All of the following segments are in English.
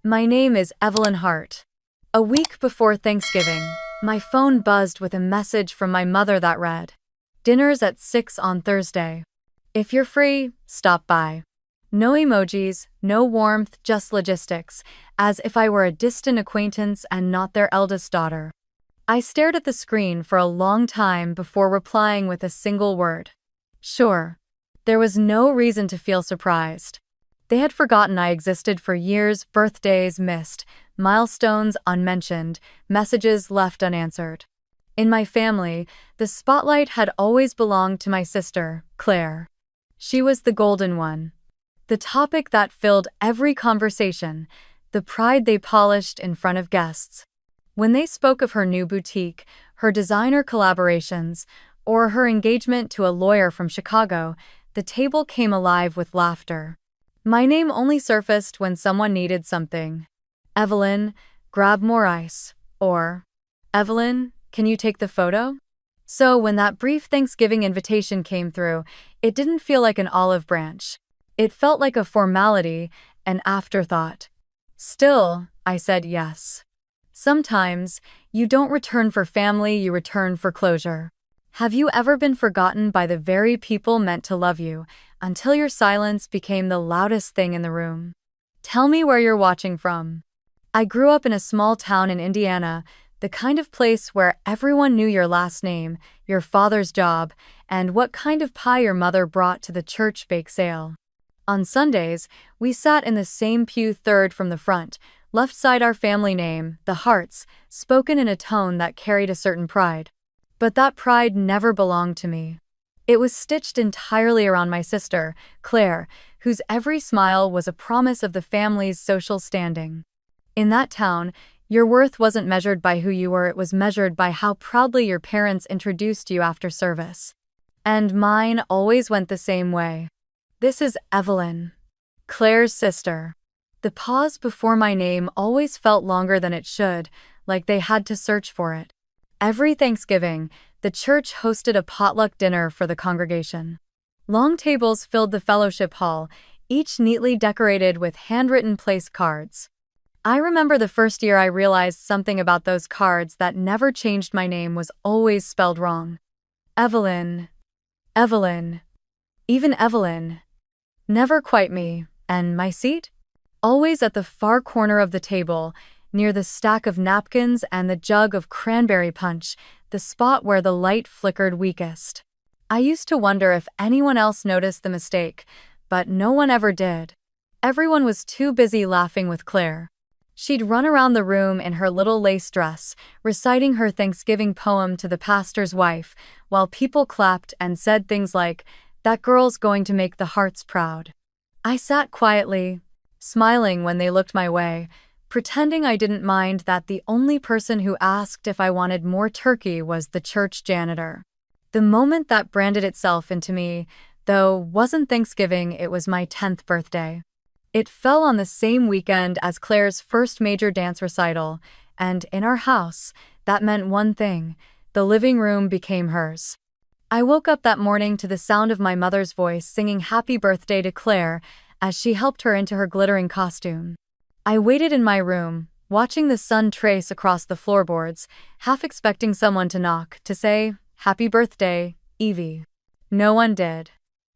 My name is Evelyn Hart. A week before Thanksgiving, my phone buzzed with a message from my mother that read, "Dinner's at 6 on Thursday. If you're free, stop by." No emojis, no warmth, just logistics, as if I were a distant acquaintance and not their eldest daughter. I stared at the screen for a long time before replying with a single word. Sure. There was no reason to feel surprised. They had forgotten I existed for years, birthdays missed, milestones unmentioned, messages left unanswered. In my family, the spotlight had always belonged to my sister, Claire. She was the golden one. The topic that filled every conversation, the pride they polished in front of guests. When they spoke of her new boutique, her designer collaborations, or her engagement to a lawyer from Chicago, the table came alive with laughter. My name only surfaced when someone needed something. "Evelyn, grab more ice," or "Evelyn, can you take the photo?" So when that brief Thanksgiving invitation came through, it didn't feel like an olive branch. It felt like a formality, an afterthought. Still, I said yes. Sometimes, you don't return for family, you return for closure. Have you ever been forgotten by the very people meant to love you, until your silence became the loudest thing in the room? Tell me where you're watching from. I grew up in a small town in Indiana, the kind of place where everyone knew your last name, your father's job, and what kind of pie your mother brought to the church bake sale. On Sundays, we sat in the same pew third from the front, left side our family name, the Harts, spoken in a tone that carried a certain pride. But that pride never belonged to me. It was stitched entirely around my sister, Claire, whose every smile was a promise of the family's social standing. In that town, your worth wasn't measured by who you were, it was measured by how proudly your parents introduced you after service. And mine always went the same way. "This is Evelyn, Claire's sister." The pause before my name always felt longer than it should, like they had to search for it. Every Thanksgiving, the church hosted a potluck dinner for the congregation. Long tables filled the fellowship hall, each neatly decorated with handwritten place cards. I remember the first year I realized something about those cards that never changed. My name was always spelled wrong. Evelyn. Evelyn. Even Evelyn. Never quite me. And my seat? Always at the far corner of the table, near the stack of napkins and the jug of cranberry punch, the spot where the light flickered weakest. I used to wonder if anyone else noticed the mistake, but no one ever did. Everyone was too busy laughing with Claire. She'd run around the room in her little lace dress, reciting her Thanksgiving poem to the pastor's wife, while people clapped and said things like, "That girl's going to make the Harts proud." I sat quietly, smiling when they looked my way, pretending I didn't mind that the only person who asked if I wanted more turkey was the church janitor. The moment that branded itself into me, though, wasn't Thanksgiving, it was my 10th birthday. It fell on the same weekend as Claire's first major dance recital, and in our house, that meant one thing: the living room became hers. I woke up that morning to the sound of my mother's voice singing happy birthday to Claire as she helped her into her glittering costume. I waited in my room, watching the sun trace across the floorboards, half expecting someone to knock, to say, "Happy birthday, Evie." No one did.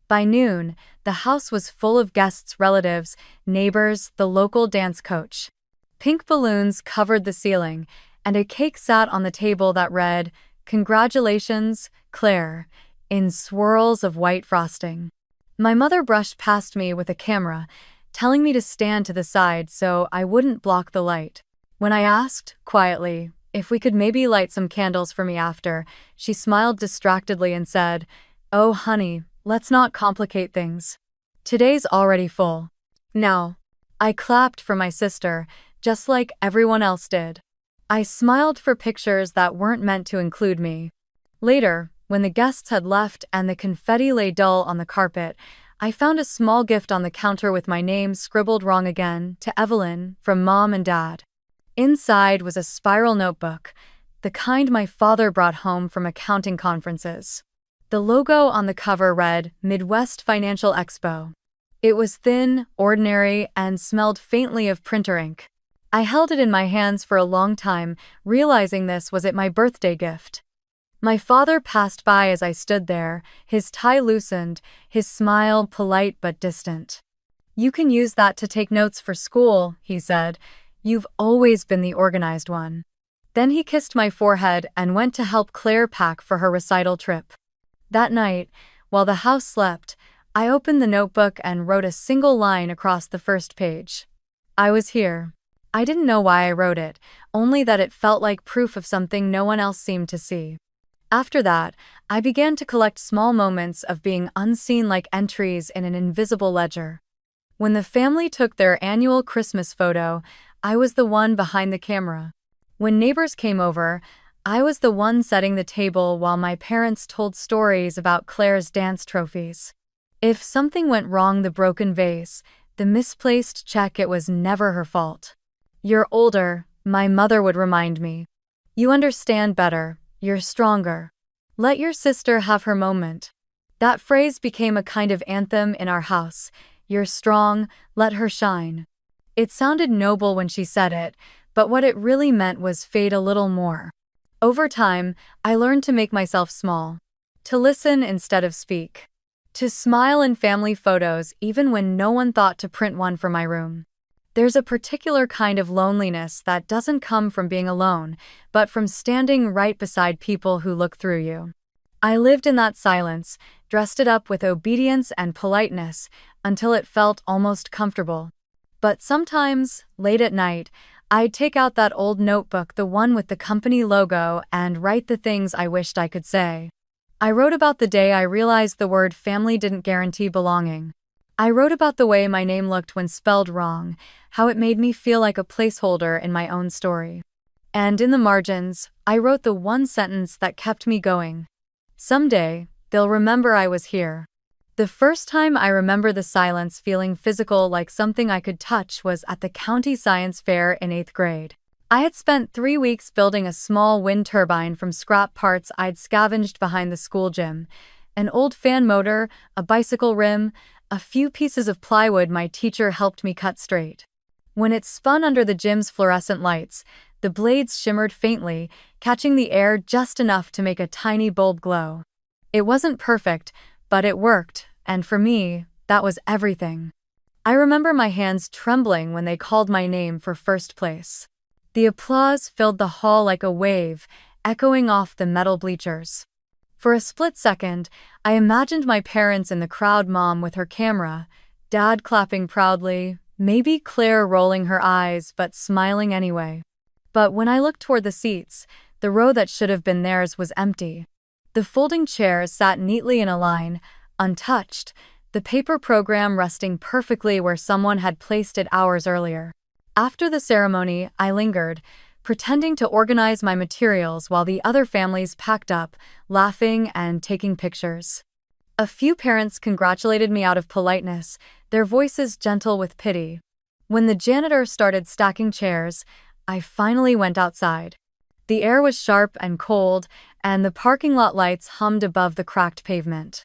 By noon, the house was full of guests, relatives, neighbors, the local dance coach. Pink balloons covered the ceiling, and a cake sat on the table that read, "Congratulations, Claire," in swirls of white frosting. My mother brushed past me with a camera, telling me to stand to the side so I wouldn't block the light. When I asked, quietly, if we could maybe light some candles for me after, she smiled distractedly and said, "Oh honey, let's not complicate things. Today's already full." Now, I clapped for my sister, just like everyone else did. I smiled for pictures that weren't meant to include me. Later, when the guests had left and the confetti lay dull on the carpet, I found a small gift on the counter with my name scribbled wrong again, to Evelyn, from Mom and Dad. Inside was a spiral notebook, the kind my father brought home from accounting conferences. The logo on the cover read, "Midwest Financial Expo." It was thin, ordinary, and smelled faintly of printer ink. I held it in my hands for a long time, realizing this was my birthday gift. My father passed by as I stood there, his tie loosened, his smile polite but distant. "You can use that to take notes for school," he said. "You've always been the organized one." Then he kissed my forehead and went to help Claire pack for her recital trip. That night, while the house slept, I opened the notebook and wrote a single line across the first page. I was here. I didn't know why I wrote it, only that it felt like proof of something no one else seemed to see. After that, I began to collect small moments of being unseen like entries in an invisible ledger. When the family took their annual Christmas photo, I was the one behind the camera. When neighbors came over, I was the one setting the table while my parents told stories about Claire's dance trophies. If something went wrong, the broken vase, the misplaced check, it was never her fault. "You're older," my mother would remind me. "You understand better, you're stronger. Let your sister have her moment." That phrase became a kind of anthem in our house. "You're strong, let her shine." It sounded noble when she said it, but what it really meant was fade a little more. Over time, I learned to make myself small, to listen instead of speak, to smile in family photos even when no one thought to print one for my room. There's a particular kind of loneliness that doesn't come from being alone, but from standing right beside people who look through you. I lived in that silence, dressed it up with obedience and politeness, until it felt almost comfortable. But sometimes, late at night, I'd take out that old notebook, the one with the company logo, and write the things I wished I could say. I wrote about the day I realized the word family didn't guarantee belonging. I wrote about the way my name looked when spelled wrong, how it made me feel like a placeholder in my own story. And in the margins, I wrote the one sentence that kept me going. "Someday, they'll remember I was here." The first time I remember the silence feeling physical, like something I could touch, was at the county science fair in 8th grade. I had spent 3 weeks building a small wind turbine from scrap parts I'd scavenged behind the school gym. An old fan motor, a bicycle rim, a few pieces of plywood my teacher helped me cut straight. When it spun under the gym's fluorescent lights, the blades shimmered faintly, catching the air just enough to make a tiny bulb glow. It wasn't perfect, but it worked, and for me, that was everything. I remember my hands trembling when they called my name for first place. The applause filled the hall like a wave, echoing off the metal bleachers. For a split second, I imagined my parents in the crowd, mom with her camera, dad clapping proudly, maybe Claire rolling her eyes but smiling anyway. But when I looked toward the seats, the row that should have been theirs was empty. The folding chairs sat neatly in a line, untouched, the paper program resting perfectly where someone had placed it hours earlier. After the ceremony, I lingered, pretending to organize my materials while the other families packed up, laughing and taking pictures. A few parents congratulated me out of politeness, their voices gentle with pity. When the janitor started stacking chairs, I finally went outside. The air was sharp and cold, and the parking lot lights hummed above the cracked pavement.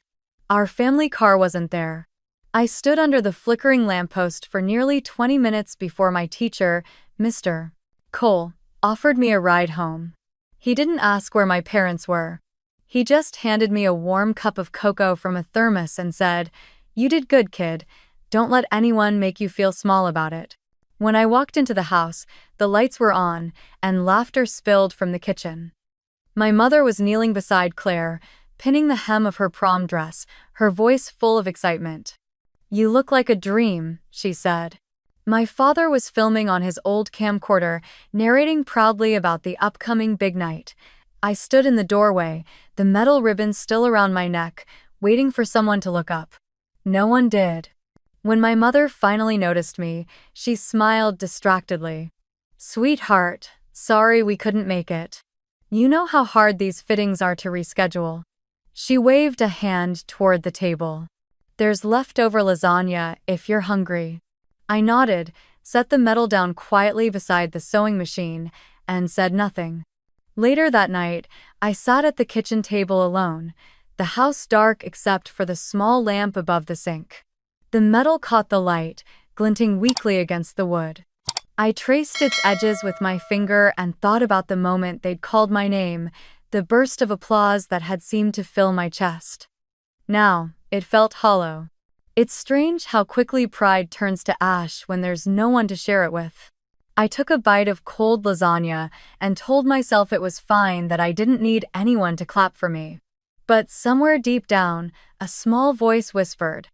Our family car wasn't there. I stood under the flickering lamppost for nearly 20 minutes before my teacher, Mr. Cole, offered me a ride home. He didn't ask where my parents were. He just handed me a warm cup of cocoa from a thermos and said, "You did good, kid. Don't let anyone make you feel small about it." When I walked into the house, the lights were on, and laughter spilled from the kitchen. My mother was kneeling beside Claire, pinning the hem of her prom dress, her voice full of excitement. "You look like a dream," she said. My father was filming on his old camcorder, narrating proudly about the upcoming big night. I stood in the doorway, the metal ribbon still around my neck, waiting for someone to look up. No one did. When my mother finally noticed me, she smiled distractedly. "Sweetheart, sorry we couldn't make it. You know how hard these fittings are to reschedule." She waved a hand toward the table. "There's leftover lasagna if you're hungry." I nodded, set the medal down quietly beside the sewing machine, and said nothing. Later that night, I sat at the kitchen table alone, the house dark except for the small lamp above the sink. The metal caught the light, glinting weakly against the wood. I traced its edges with my finger and thought about the moment they'd called my name, the burst of applause that had seemed to fill my chest. Now, it felt hollow. It's strange how quickly pride turns to ash when there's no one to share it with. I took a bite of cold lasagna and told myself it was fine that I didn't need anyone to clap for me. But somewhere deep down, a small voice whispered,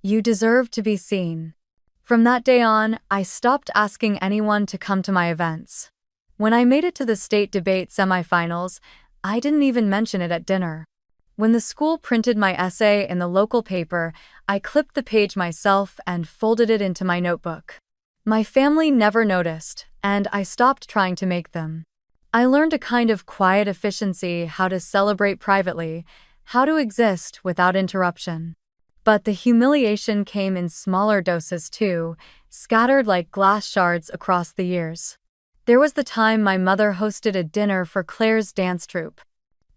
"You deserve to be seen." From that day on, I stopped asking anyone to come to my events. When I made it to the state debate semifinals, I didn't even mention it at dinner. When the school printed my essay in the local paper, I clipped the page myself and folded it into my notebook. My family never noticed, and I stopped trying to make them. I learned a kind of quiet efficiency, how to celebrate privately, how to exist without interruption. But the humiliation came in smaller doses too, scattered like glass shards across the years. There was the time my mother hosted a dinner for Claire's dance troupe.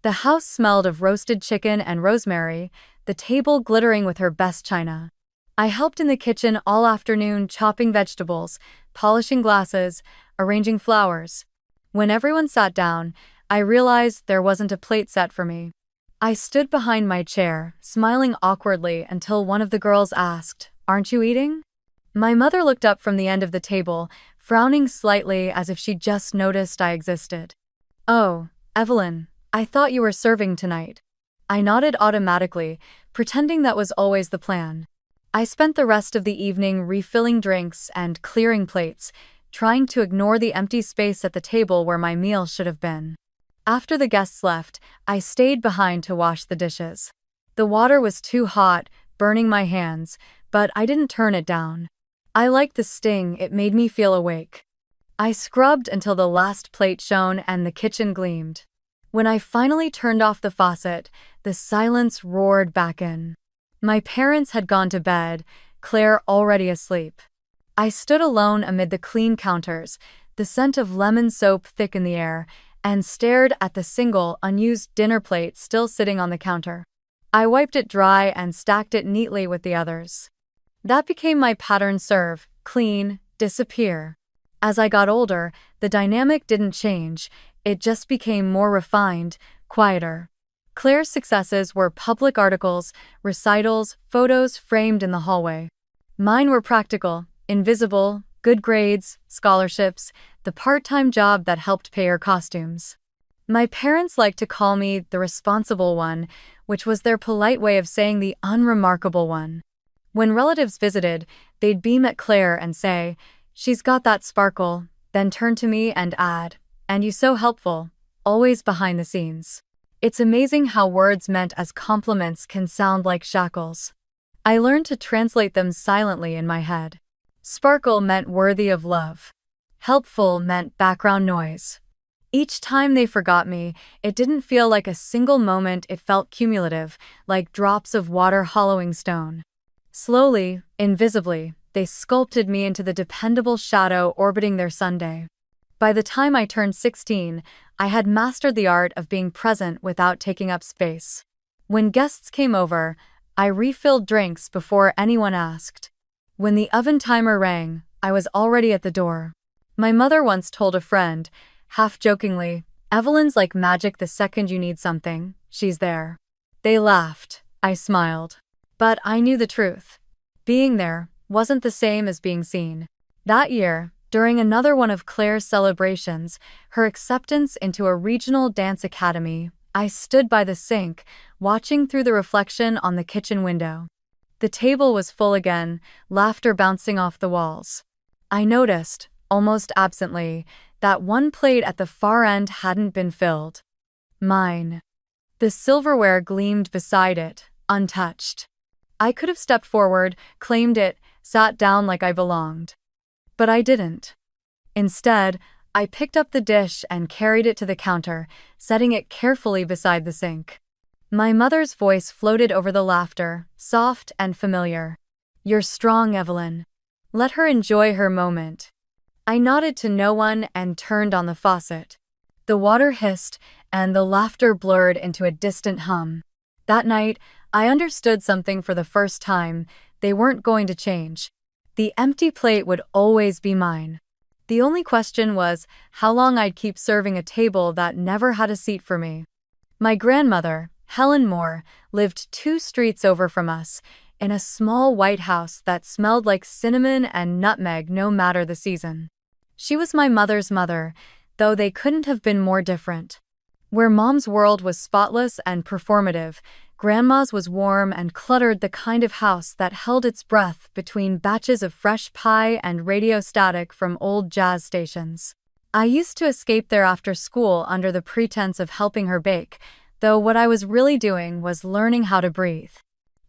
The house smelled of roasted chicken and rosemary, the table glittering with her best china. I helped in the kitchen all afternoon, chopping vegetables, polishing glasses, arranging flowers. When everyone sat down, I realized there wasn't a plate set for me. I stood behind my chair, smiling awkwardly until one of the girls asked, "Aren't you eating?" My mother looked up from the end of the table, frowning slightly as if she just noticed I existed. "Oh, Evelyn, I thought you were serving tonight." I nodded automatically, pretending that was always the plan. I spent the rest of the evening refilling drinks and clearing plates, trying to ignore the empty space at the table where my meal should have been. After the guests left, I stayed behind to wash the dishes. The water was too hot, burning my hands, but I didn't turn it down. I liked the sting, it made me feel awake. I scrubbed until the last plate shone and the kitchen gleamed. When I finally turned off the faucet, the silence roared back in. My parents had gone to bed, Claire already asleep. I stood alone amid the clean counters, the scent of lemon soap thick in the air, and stared at the single, unused dinner plate still sitting on the counter. I wiped it dry and stacked it neatly with the others. That became my pattern: serve, clean, disappear. As I got older, the dynamic didn't change, it just became more refined, quieter. Claire's successes were public articles, recitals, photos framed in the hallway. Mine were practical, invisible, good grades, scholarships, the part-time job that helped pay her costumes. My parents liked to call me the responsible one, which was their polite way of saying the unremarkable one. When relatives visited, they'd beam at Claire and say, "She's got that sparkle," then turn to me and add, "And you so helpful," always behind the scenes. It's amazing how words meant as compliments can sound like shackles. I learned to translate them silently in my head. Sparkle meant worthy of love. Helpful meant background noise. Each time they forgot me, it didn't feel like a single moment, it felt cumulative, like drops of water hollowing stone. Slowly, invisibly, they sculpted me into the dependable shadow orbiting their Sunday. By the time I turned 16, I had mastered the art of being present without taking up space. When guests came over, I refilled drinks before anyone asked. When the oven timer rang, I was already at the door. My mother once told a friend, half-jokingly, "Evelyn's like magic, the second you need something, she's there." They laughed. I smiled. But I knew the truth. Being there wasn't the same as being seen. That year, during another one of Claire's celebrations, her acceptance into a regional dance academy, I stood by the sink, watching through the reflection on the kitchen window. The table was full again, laughter bouncing off the walls. I noticed, almost absently, that one plate at the far end hadn't been filled. Mine. The silverware gleamed beside it, untouched. I could have stepped forward, claimed it, sat down like I belonged. But I didn't. Instead, I picked up the dish and carried it to the counter, setting it carefully beside the sink. My mother's voice floated over the laughter, soft and familiar. "You're strong, Evelyn. Let her enjoy her moment." I nodded to no one and turned on the faucet. The water hissed, and the laughter blurred into a distant hum. That night, I understood something for the first time: they weren't going to change. The empty plate would always be mine. The only question was how long I'd keep serving a table that never had a seat for me. My grandmother, Helen Moore, lived 2 streets over from us, in a small white house that smelled like cinnamon and nutmeg no matter the season. She was my mother's mother, though they couldn't have been more different. Where Mom's world was spotless and performative, Grandma's was warm and cluttered, the kind of house that held its breath between batches of fresh pie and radio static from old jazz stations. I used to escape there after school under the pretense of helping her bake, though what I was really doing was learning how to breathe.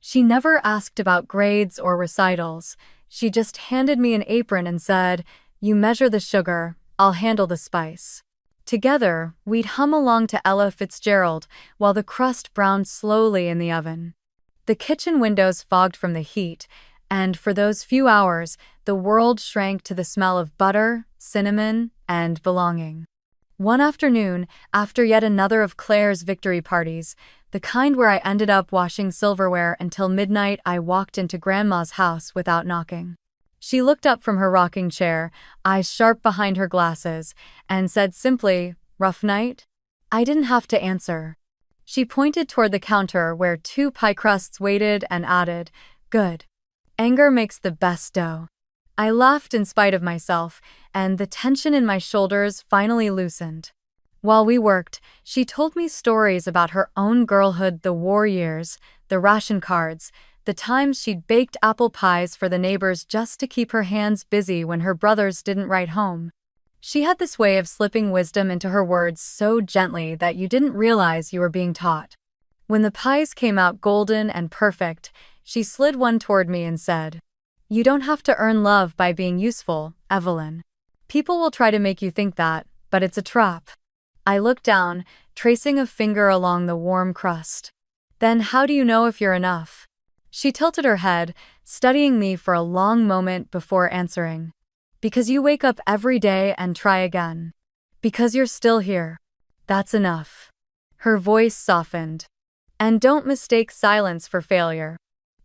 She never asked about grades or recitals. She just handed me an apron and said, "You measure the sugar, I'll handle the spice." Together, we'd hum along to Ella Fitzgerald while the crust browned slowly in the oven. The kitchen windows fogged from the heat, and for those few hours, the world shrank to the smell of butter, cinnamon, and belonging. One afternoon, after yet another of Claire's victory parties, the kind where I ended up washing silverware until midnight, I walked into Grandma's house without knocking. She looked up from her rocking chair, eyes sharp behind her glasses, and said simply, "Rough night?" I didn't have to answer. She pointed toward the counter where 2 pie crusts waited and added, "Good. Anger makes the best dough." I laughed in spite of myself, and the tension in my shoulders finally loosened. While we worked, she told me stories about her own girlhood, the war years, the ration cards, the times she'd baked apple pies for the neighbors just to keep her hands busy when her brothers didn't write home. She had this way of slipping wisdom into her words so gently that you didn't realize you were being taught. When the pies came out golden and perfect, she slid one toward me and said, "You don't have to earn love by being useful, Evelyn. People will try to make you think that, but it's a trap." I looked down, tracing a finger along the warm crust. "Then how do you know if you're enough?" She tilted her head, studying me for a long moment before answering. "Because you wake up every day and try again. Because you're still here. That's enough." Her voice softened. "And don't mistake silence for failure.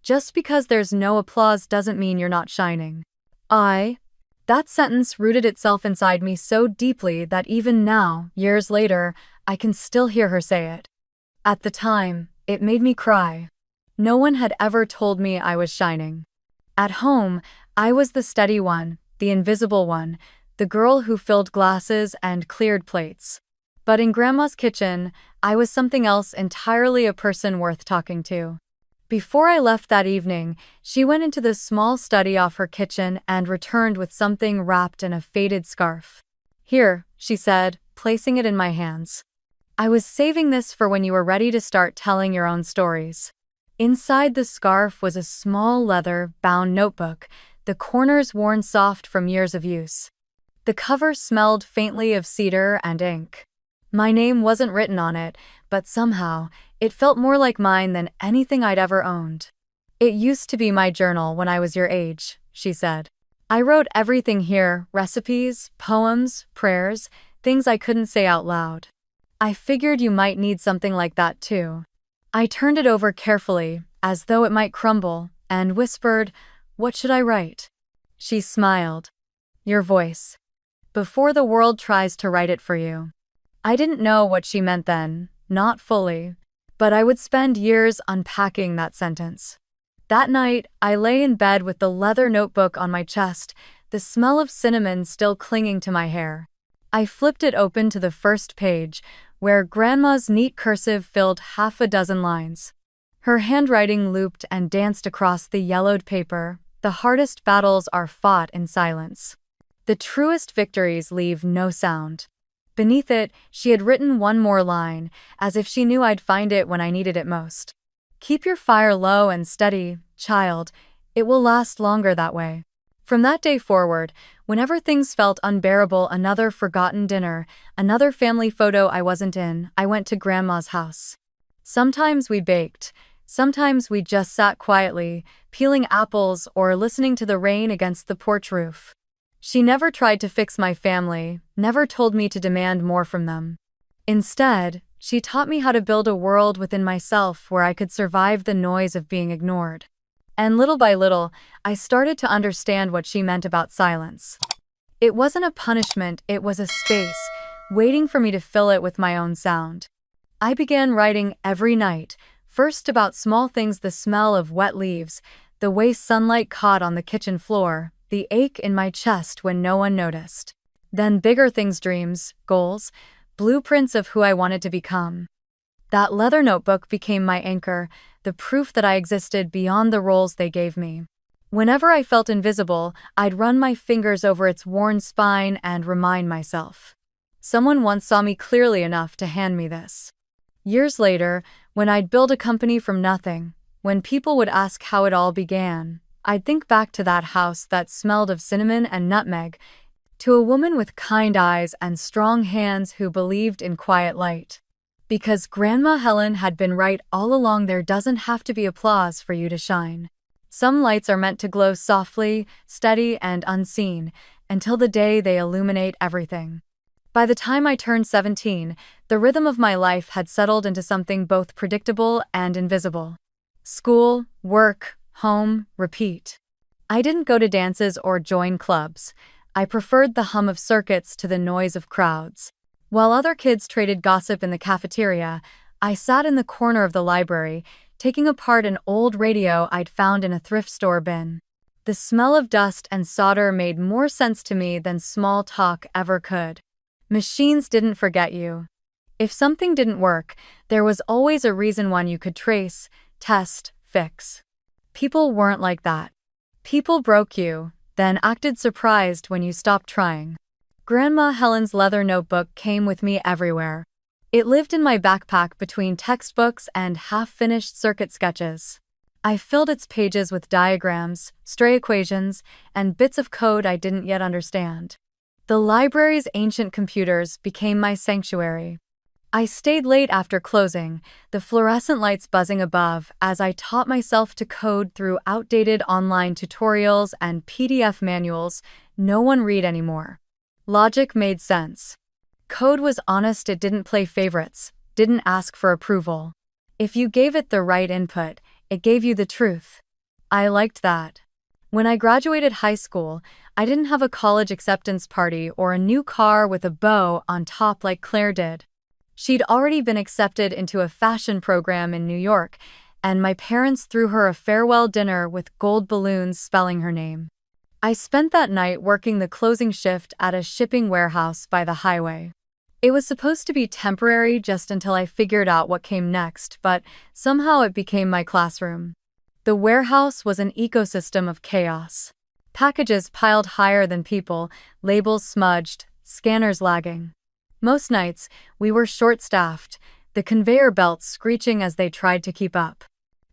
Just because there's no applause doesn't mean you're not shining." That sentence rooted itself inside me so deeply that even now, years later, I can still hear her say it. At the time, it made me cry. No one had ever told me I was shining. At home, I was the steady one, the invisible one, the girl who filled glasses and cleared plates. But in Grandma's kitchen, I was something else entirely, a person worth talking to. Before I left that evening, she went into the small study off her kitchen and returned with something wrapped in a faded scarf. "Here," she said, placing it in my hands. "I was saving this for when you were ready to start telling your own stories." Inside the scarf was a small leather-bound notebook, the corners worn soft from years of use. The cover smelled faintly of cedar and ink. My name wasn't written on it, but somehow, it felt more like mine than anything I'd ever owned. "It used to be my journal when I was your age," she said. "I wrote everything here, recipes, poems, prayers, things I couldn't say out loud. I figured you might need something like that too." I turned it over carefully, as though it might crumble, and whispered, "What should I write?" She smiled. "Your voice. Before the world tries to write it for you." I didn't know what she meant then, not fully, but I would spend years unpacking that sentence. That night, I lay in bed with the leather notebook on my chest, the smell of cinnamon still clinging to my hair. I flipped it open to the first page, where Grandma's neat cursive filled 6 lines. Her handwriting looped and danced across the yellowed paper. "The hardest battles are fought in silence. The truest victories leave no sound." Beneath it, she had written one more line, as if she knew I'd find it when I needed it most. "Keep your fire low and steady, child. It will last longer that way." From that day forward, whenever things felt unbearable, another forgotten dinner, another family photo I wasn't in, I went to Grandma's house. Sometimes we baked, sometimes we just sat quietly, peeling apples or listening to the rain against the porch roof. She never tried to fix my family, never told me to demand more from them. Instead, she taught me how to build a world within myself where I could survive the noise of being ignored. And little by little, I started to understand what she meant about silence. It wasn't a punishment, it was a space, waiting for me to fill it with my own sound. I began writing every night, first about small things: the smell of wet leaves, the way sunlight caught on the kitchen floor, the ache in my chest when no one noticed. Then bigger things: dreams, goals, blueprints of who I wanted to become. That leather notebook became my anchor, the proof that I existed beyond the roles they gave me. Whenever I felt invisible, I'd run my fingers over its worn spine and remind myself. Someone once saw me clearly enough to hand me this. Years later, when I'd build a company from nothing, when people would ask how it all began, I'd think back to that house that smelled of cinnamon and nutmeg, to a woman with kind eyes and strong hands who believed in quiet light. Because Grandma Helen had been right all along, there doesn't have to be applause for you to shine. Some lights are meant to glow softly, steady, and unseen, until the day they illuminate everything. By the time I turned 17, the rhythm of my life had settled into something both predictable and invisible. School, work, home, repeat. I didn't go to dances or join clubs. I preferred the hum of circuits to the noise of crowds. While other kids traded gossip in the cafeteria, I sat in the corner of the library, taking apart an old radio I'd found in a thrift store bin. The smell of dust and solder made more sense to me than small talk ever could. Machines didn't forget you. If something didn't work, there was always a reason, one you could trace, test, fix. People weren't like that. People broke you, then acted surprised when you stopped trying. Grandma Helen's leather notebook came with me everywhere. It lived in my backpack between textbooks and half-finished circuit sketches. I filled its pages with diagrams, stray equations, and bits of code I didn't yet understand. The library's ancient computers became my sanctuary. I stayed late after closing, the fluorescent lights buzzing above, as I taught myself to code through outdated online tutorials and PDF manuals no one read anymore. Logic made sense. Code was honest, it didn't play favorites, didn't ask for approval. If you gave it the right input, it gave you the truth. I liked that. When I graduated high school, I didn't have a college acceptance party or a new car with a bow on top like Claire did. She'd already been accepted into a fashion program in New York, and my parents threw her a farewell dinner with gold balloons spelling her name. I spent that night working the closing shift at a shipping warehouse by the highway. It was supposed to be temporary just until I figured out what came next, but somehow it became my classroom. The warehouse was an ecosystem of chaos. Packages piled higher than people, labels smudged, scanners lagging. Most nights, we were short-staffed, the conveyor belts screeching as they tried to keep up.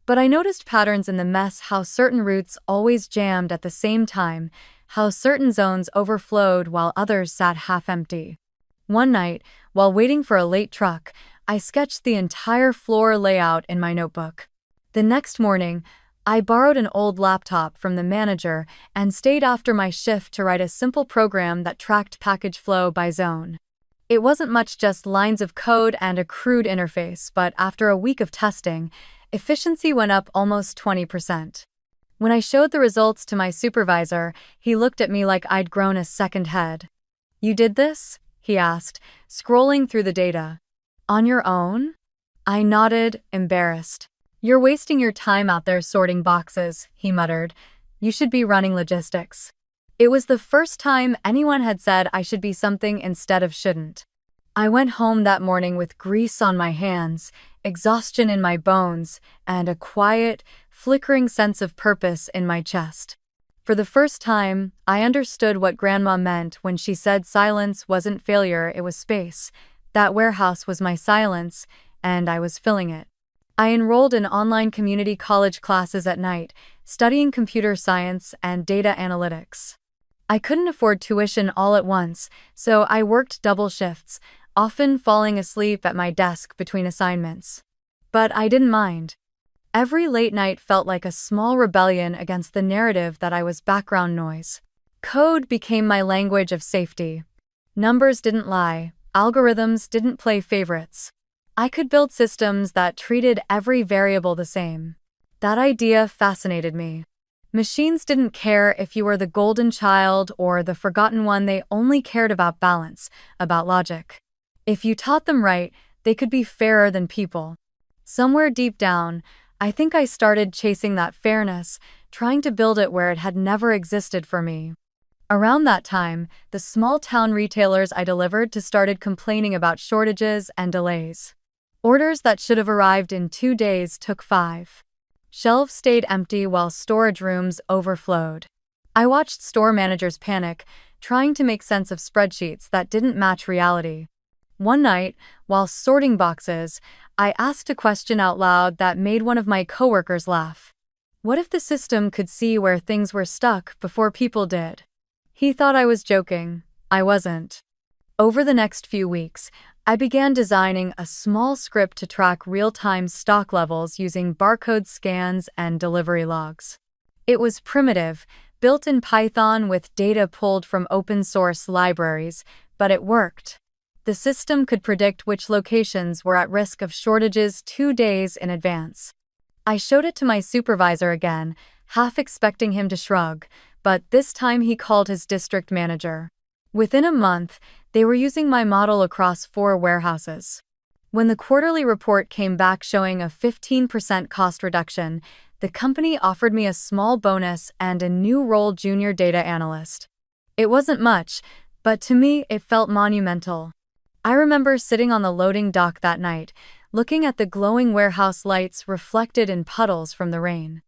But I noticed patterns in the mess: how certain routes always jammed at the same time, how certain zones overflowed while others sat half-empty. One night, while waiting for a late truck, I sketched the entire floor layout in my notebook. The next morning, I borrowed an old laptop from the manager and stayed after my shift to write a simple program that tracked package flow by zone. It wasn't much, just lines of code and a crude interface, but after a week of testing, efficiency went up almost 20%. When I showed the results to my supervisor, he looked at me like I'd grown a second head. "You did this?" he asked, scrolling through the data. "On your own?" I nodded, embarrassed. "You're wasting your time out there sorting boxes," he muttered. "You should be running logistics." It was the first time anyone had said I should be something instead of shouldn't. I went home that morning with grease on my hands, exhaustion in my bones, and a quiet, flickering sense of purpose in my chest. For the first time, I understood what Grandma meant when she said silence wasn't failure, it was space. That warehouse was my silence, and I was filling it. I enrolled in online community college classes at night, studying computer science and data analytics. I couldn't afford tuition all at once, so I worked double shifts, often falling asleep at my desk between assignments. But I didn't mind. Every late night felt like a small rebellion against the narrative that I was background noise. Code became my language of safety. Numbers didn't lie, algorithms didn't play favorites. I could build systems that treated every variable the same. That idea fascinated me. Machines didn't care if you were the golden child or the forgotten one, they only cared about balance, about logic. If you taught them right, they could be fairer than people. Somewhere deep down, I think I started chasing that fairness, trying to build it where it had never existed for me. Around that time, the small-town retailers I delivered to started complaining about shortages and delays. Orders that should have arrived in 2 days took 5. Shelves stayed empty while storage rooms overflowed. I watched store managers panic, trying to make sense of spreadsheets that didn't match reality. One night, while sorting boxes, I asked a question out loud that made one of my coworkers laugh. What if the system could see where things were stuck before people did? He thought I was joking. I wasn't. Over the next few weeks, I began designing a small script to track real-time stock levels using barcode scans and delivery logs. It was primitive, built in Python with data pulled from open-source libraries, but it worked. The system could predict which locations were at risk of shortages 2 days in advance. I showed it to my supervisor again, half expecting him to shrug, but this time he called his district manager. Within a month, they were using my model across 4 warehouses. When the quarterly report came back showing a 15% cost reduction, the company offered me a small bonus and a new role, junior data analyst. It wasn't much, but to me it felt monumental. I remember sitting on the loading dock that night, looking at the glowing warehouse lights reflected in puddles from the rain.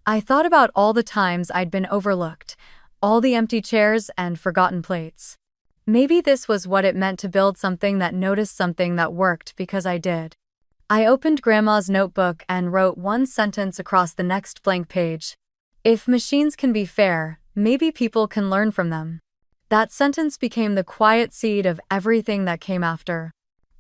I thought about all the times I'd been overlooked, all the empty chairs and forgotten plates. Maybe this was what it meant to build something that noticed, something that worked because I did. I opened Grandma's notebook and wrote one sentence across the next blank page. If machines can be fair, maybe people can learn from them. That sentence became the quiet seed of everything that came after.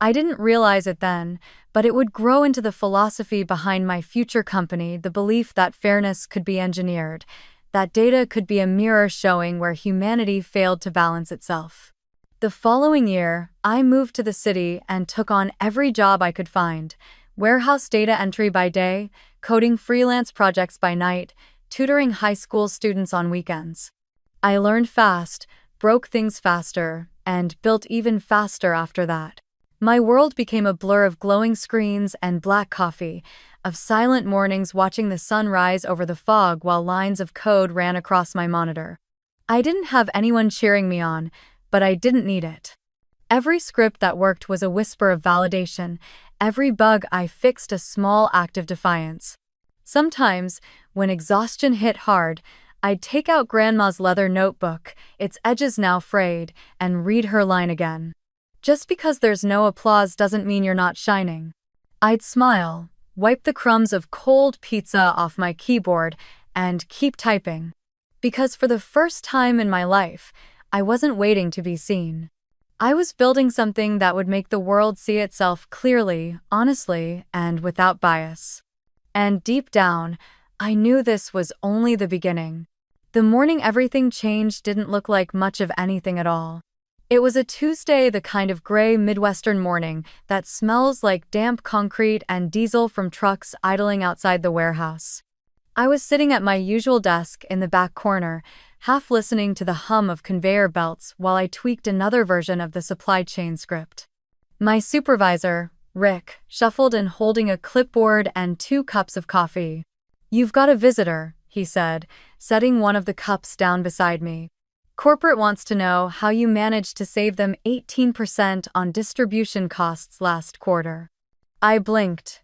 I didn't realize it then, but it would grow into the philosophy behind my future company, the belief that fairness could be engineered, that data could be a mirror showing where humanity failed to balance itself. The following year, I moved to the city and took on every job I could find: warehouse data entry by day, coding freelance projects by night, tutoring high school students on weekends. I learned fast, broke things faster, and built even faster after that. My world became a blur of glowing screens and black coffee, of silent mornings watching the sun rise over the fog while lines of code ran across my monitor. I didn't have anyone cheering me on, but I didn't need it. Every script that worked was a whisper of validation. Every bug I fixed a small act of defiance. Sometimes, when exhaustion hit hard, I'd take out Grandma's leather notebook, its edges now frayed, and read her line again. Just because there's no applause doesn't mean you're not shining. I'd smile, wipe the crumbs of cold pizza off my keyboard, and keep typing. Because for the first time in my life, I wasn't waiting to be seen. I was building something that would make the world see itself clearly, honestly, and without bias. And deep down, I knew this was only the beginning. The morning everything changed didn't look like much of anything at all. It was a Tuesday, the kind of gray Midwestern morning that smells like damp concrete and diesel from trucks idling outside the warehouse. I was sitting at my usual desk in the back corner, half listening to the hum of conveyor belts while I tweaked another version of the supply chain script. My supervisor, Rick, shuffled in holding a clipboard and 2 cups of coffee. "You've got a visitor," he said, setting one of the cups down beside me. "Corporate wants to know how you managed to save them 18% on distribution costs last quarter." I blinked.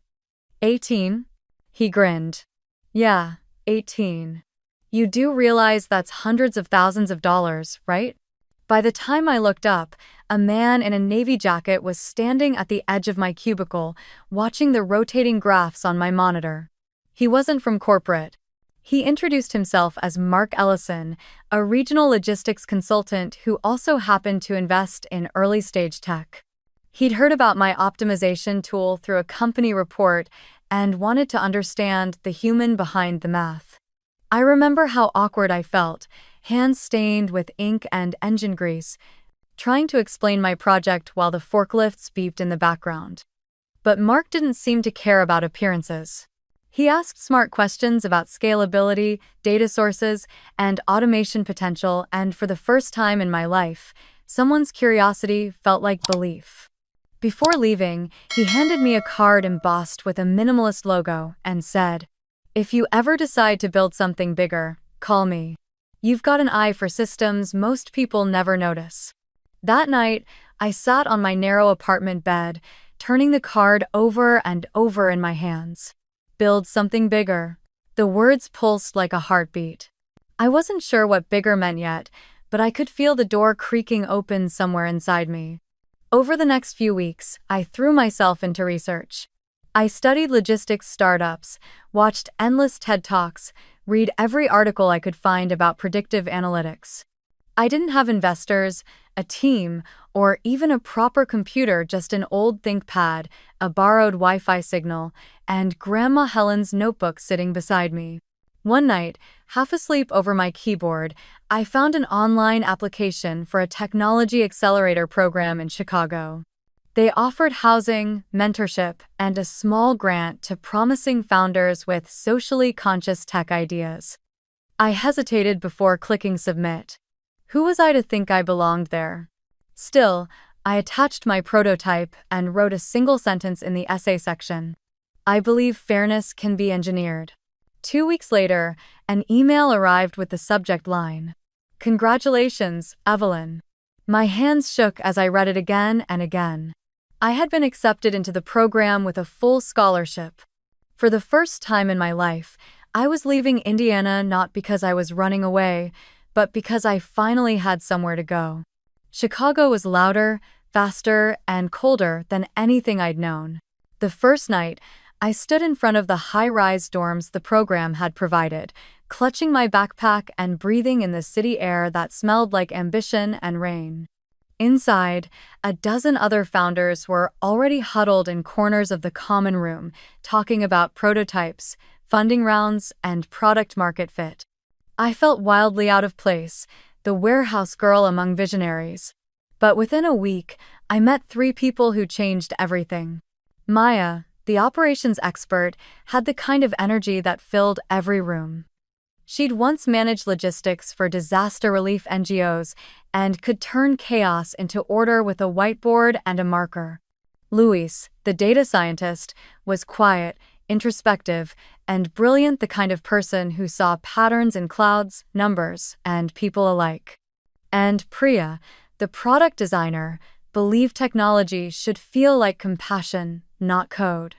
18? He grinned. "Yeah, 18. You do realize that's hundreds of thousands of dollars, right?" By the time I looked up, a man in a navy jacket was standing at the edge of my cubicle, watching the rotating graphs on my monitor. He wasn't from corporate. He introduced himself as Mark Ellison, a regional logistics consultant who also happened to invest in early-stage tech. He'd heard about my optimization tool through a company report and wanted to understand the human behind the math. I remember how awkward I felt, hands stained with ink and engine grease, trying to explain my project while the forklifts beeped in the background. But Mark didn't seem to care about appearances. He asked smart questions about scalability, data sources, and automation potential, and for the first time in my life, someone's curiosity felt like belief. Before leaving, he handed me a card embossed with a minimalist logo and said, "If you ever decide to build something bigger, call me. You've got an eye for systems most people never notice." That night, I sat on my narrow apartment bed, turning the card over and over in my hands. Build something bigger. The words pulsed like a heartbeat. I wasn't sure what bigger meant yet, but I could feel the door creaking open somewhere inside me. Over the next few weeks, I threw myself into research. I studied logistics startups, watched endless TED Talks, read every article I could find about predictive analytics. I didn't have investors, a team, or even a proper computer, just an old ThinkPad, a borrowed Wi-Fi signal, and Grandma Helen's notebook sitting beside me. One night, half asleep over my keyboard, I found an online application for a technology accelerator program in Chicago. They offered housing, mentorship, and a small grant to promising founders with socially conscious tech ideas. I hesitated before clicking submit. Who was I to think I belonged there? Still, I attached my prototype and wrote a single sentence in the essay section. I believe fairness can be engineered. 2 weeks later, an email arrived with the subject line, "Congratulations, Evelyn." My hands shook as I read it again and again. I had been accepted into the program with a full scholarship. For the first time in my life, I was leaving Indiana not because I was running away, but because I finally had somewhere to go. Chicago was louder, faster, and colder than anything I'd known. The first night, I stood in front of the high-rise dorms the program had provided, clutching my backpack and breathing in the city air that smelled like ambition and rain. Inside, a dozen other founders were already huddled in corners of the common room, talking about prototypes, funding rounds, and product-market fit. I felt wildly out of place, the warehouse girl among visionaries. But within a week, I met 3 people who changed everything. Maya, the operations expert, had the kind of energy that filled every room. She'd once managed logistics for disaster relief NGOs and could turn chaos into order with a whiteboard and a marker. Luis, the data scientist, was quiet, introspective, and brilliant, the kind of person who saw patterns in clouds, numbers, and people alike. And Priya, the product designer, believed technology should feel like compassion, not code.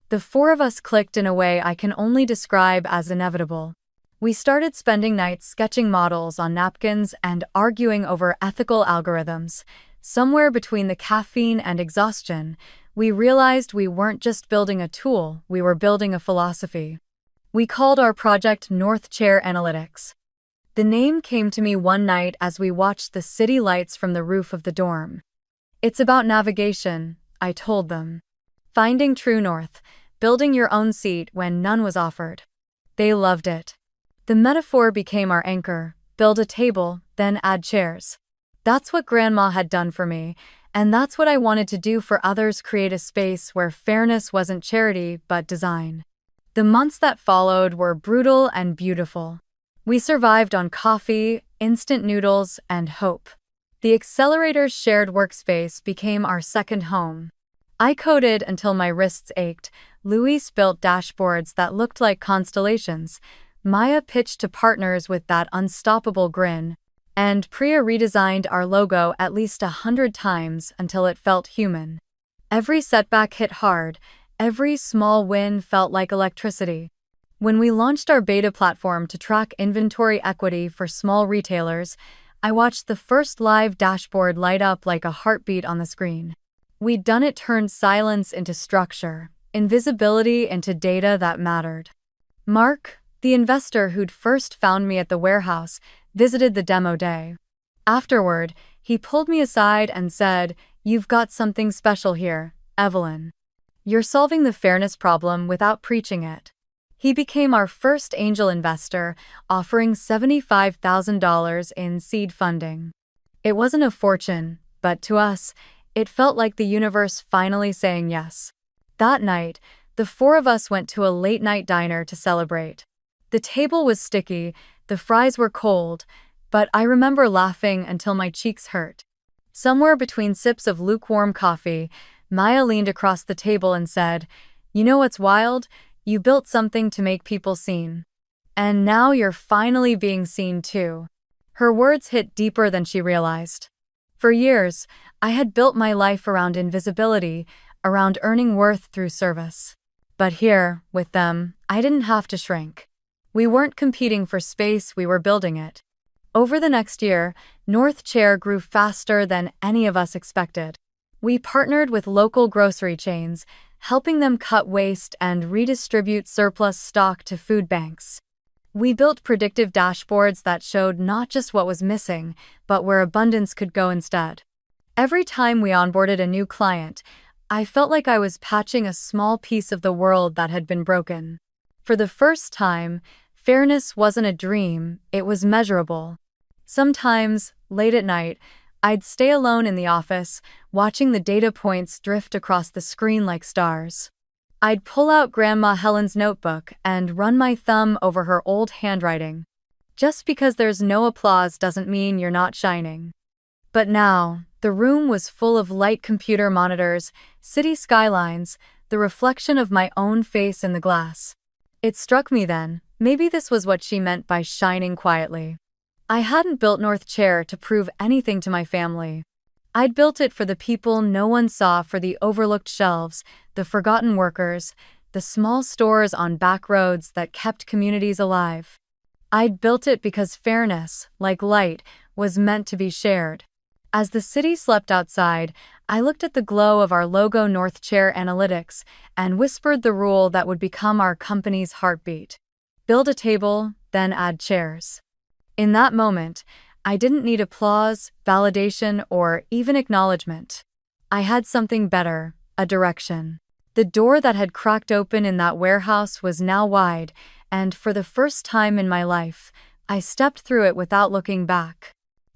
The 4 of us clicked in a way I can only describe as inevitable. We started spending nights sketching models on napkins and arguing over ethical algorithms. Somewhere between the caffeine and exhaustion, we realized we weren't just building a tool, we were building a philosophy. We called our project North Chair Analytics. The name came to me one night as we watched the city lights from the roof of the dorm. "It's about navigation," I told them. "Finding true north, building your own seat when none was offered." They loved it. The metaphor became our anchor: build a table, then add chairs. That's what Grandma had done for me, and that's what I wanted to do for others: create a space where fairness wasn't charity but design. The months that followed were brutal and beautiful. We survived on coffee, instant noodles, and hope. The accelerator's shared workspace became our second home. I coded until my wrists ached. Luis built dashboards that looked like constellations. Maya pitched to partners with that unstoppable grin. And Priya redesigned our logo at least 100 times until it felt human. Every setback hit hard. Every small win felt like electricity. When we launched our beta platform to track inventory equity for small retailers, I watched the first live dashboard light up like a heartbeat on the screen. We'd done it: turned silence into structure, invisibility into data that mattered. Mark, the investor who'd first found me at the warehouse, visited the demo day. Afterward, he pulled me aside and said, "You've got something special here, Evelyn. You're solving the fairness problem without preaching it." He became our first angel investor, offering $75,000 in seed funding. It wasn't a fortune, but to us, it felt like the universe finally saying yes. That night, The four of us went to a late-night diner to celebrate. The table was sticky, the fries were cold, but I remember laughing until my cheeks hurt. Somewhere between sips of lukewarm coffee, Maya leaned across the table and said, "You know what's wild? You built something to make people seen. And now you're finally being seen too." Her words hit deeper than she realized. For years, I had built my life around invisibility, around earning worth through service. But here, with them, I didn't have to shrink. We weren't competing for space, we were building it. Over the next year, North Chair grew faster than any of us expected. We partnered with local grocery chains, helping them cut waste and redistribute surplus stock to food banks. We built predictive dashboards that showed not just what was missing, but where abundance could go instead. Every time we onboarded a new client, I felt like I was patching a small piece of the world that had been broken. For the first time, fairness wasn't a dream, it was measurable. Sometimes, late at night, I'd stay alone in the office, watching the data points drift across the screen like stars. I'd pull out Grandma Helen's notebook and run my thumb over her old handwriting. Just because there's no applause doesn't mean you're not shining. But now, the room was full of light computer monitors, city skylines, the reflection of my own face in the glass. It struck me then, maybe this was what she meant by shining quietly. I hadn't built North Chair to prove anything to my family. I'd built it for the people no one saw, for the overlooked shelves, the forgotten workers, the small stores on back roads that kept communities alive. I'd built it because fairness, like light, was meant to be shared. As the city slept outside, I looked at the glow of our logo North Chair Analytics and whispered the rule that would become our company's heartbeat. Build a table, then add chairs. In that moment, I didn't need applause, validation, or even acknowledgement. I had something better, a direction. The door that had cracked open in that warehouse was now wide, and for the first time in my life, I stepped through it without looking back.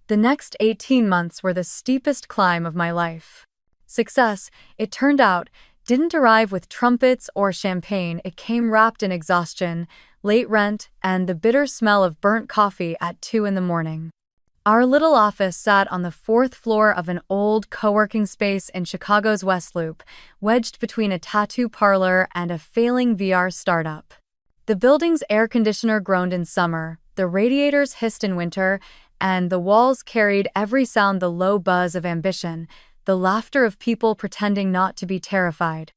The next 18 months were the steepest climb of my life. Success, it turned out, didn't arrive with trumpets or champagne. It came wrapped in exhaustion, late rent, and the bitter smell of burnt coffee at 2 in the morning. Our little office sat on the 4th floor of an old co-working space in Chicago's West Loop, wedged between a tattoo parlor and a failing VR startup. The building's air conditioner groaned in summer, the radiators hissed in winter, and the walls carried every sound: the low buzz of ambition, the laughter of people pretending not to be terrified.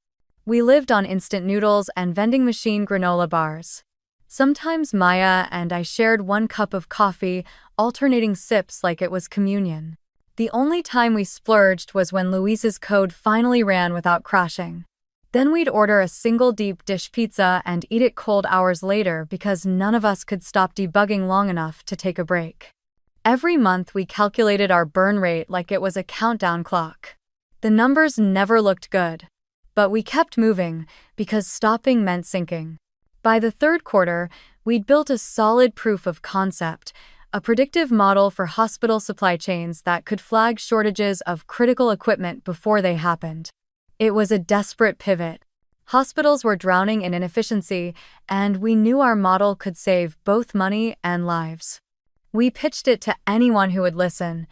We lived on instant noodles and vending machine granola bars. Sometimes Maya and I shared one cup of coffee, alternating sips like it was communion. The only time we splurged was when Luis's code finally ran without crashing. Then we'd order a single deep dish pizza and eat it cold hours later because none of us could stop debugging long enough to take a break. Every month we calculated our burn rate like it was a countdown clock. The numbers never looked good. But we kept moving because stopping meant sinking. By the 3rd quarter, we'd built a solid proof of concept, a predictive model for hospital supply chains that could flag shortages of critical equipment before they happened. It was a desperate pivot. Hospitals were drowning in inefficiency, and we knew our model could save both money and lives. We pitched it to anyone who would listen: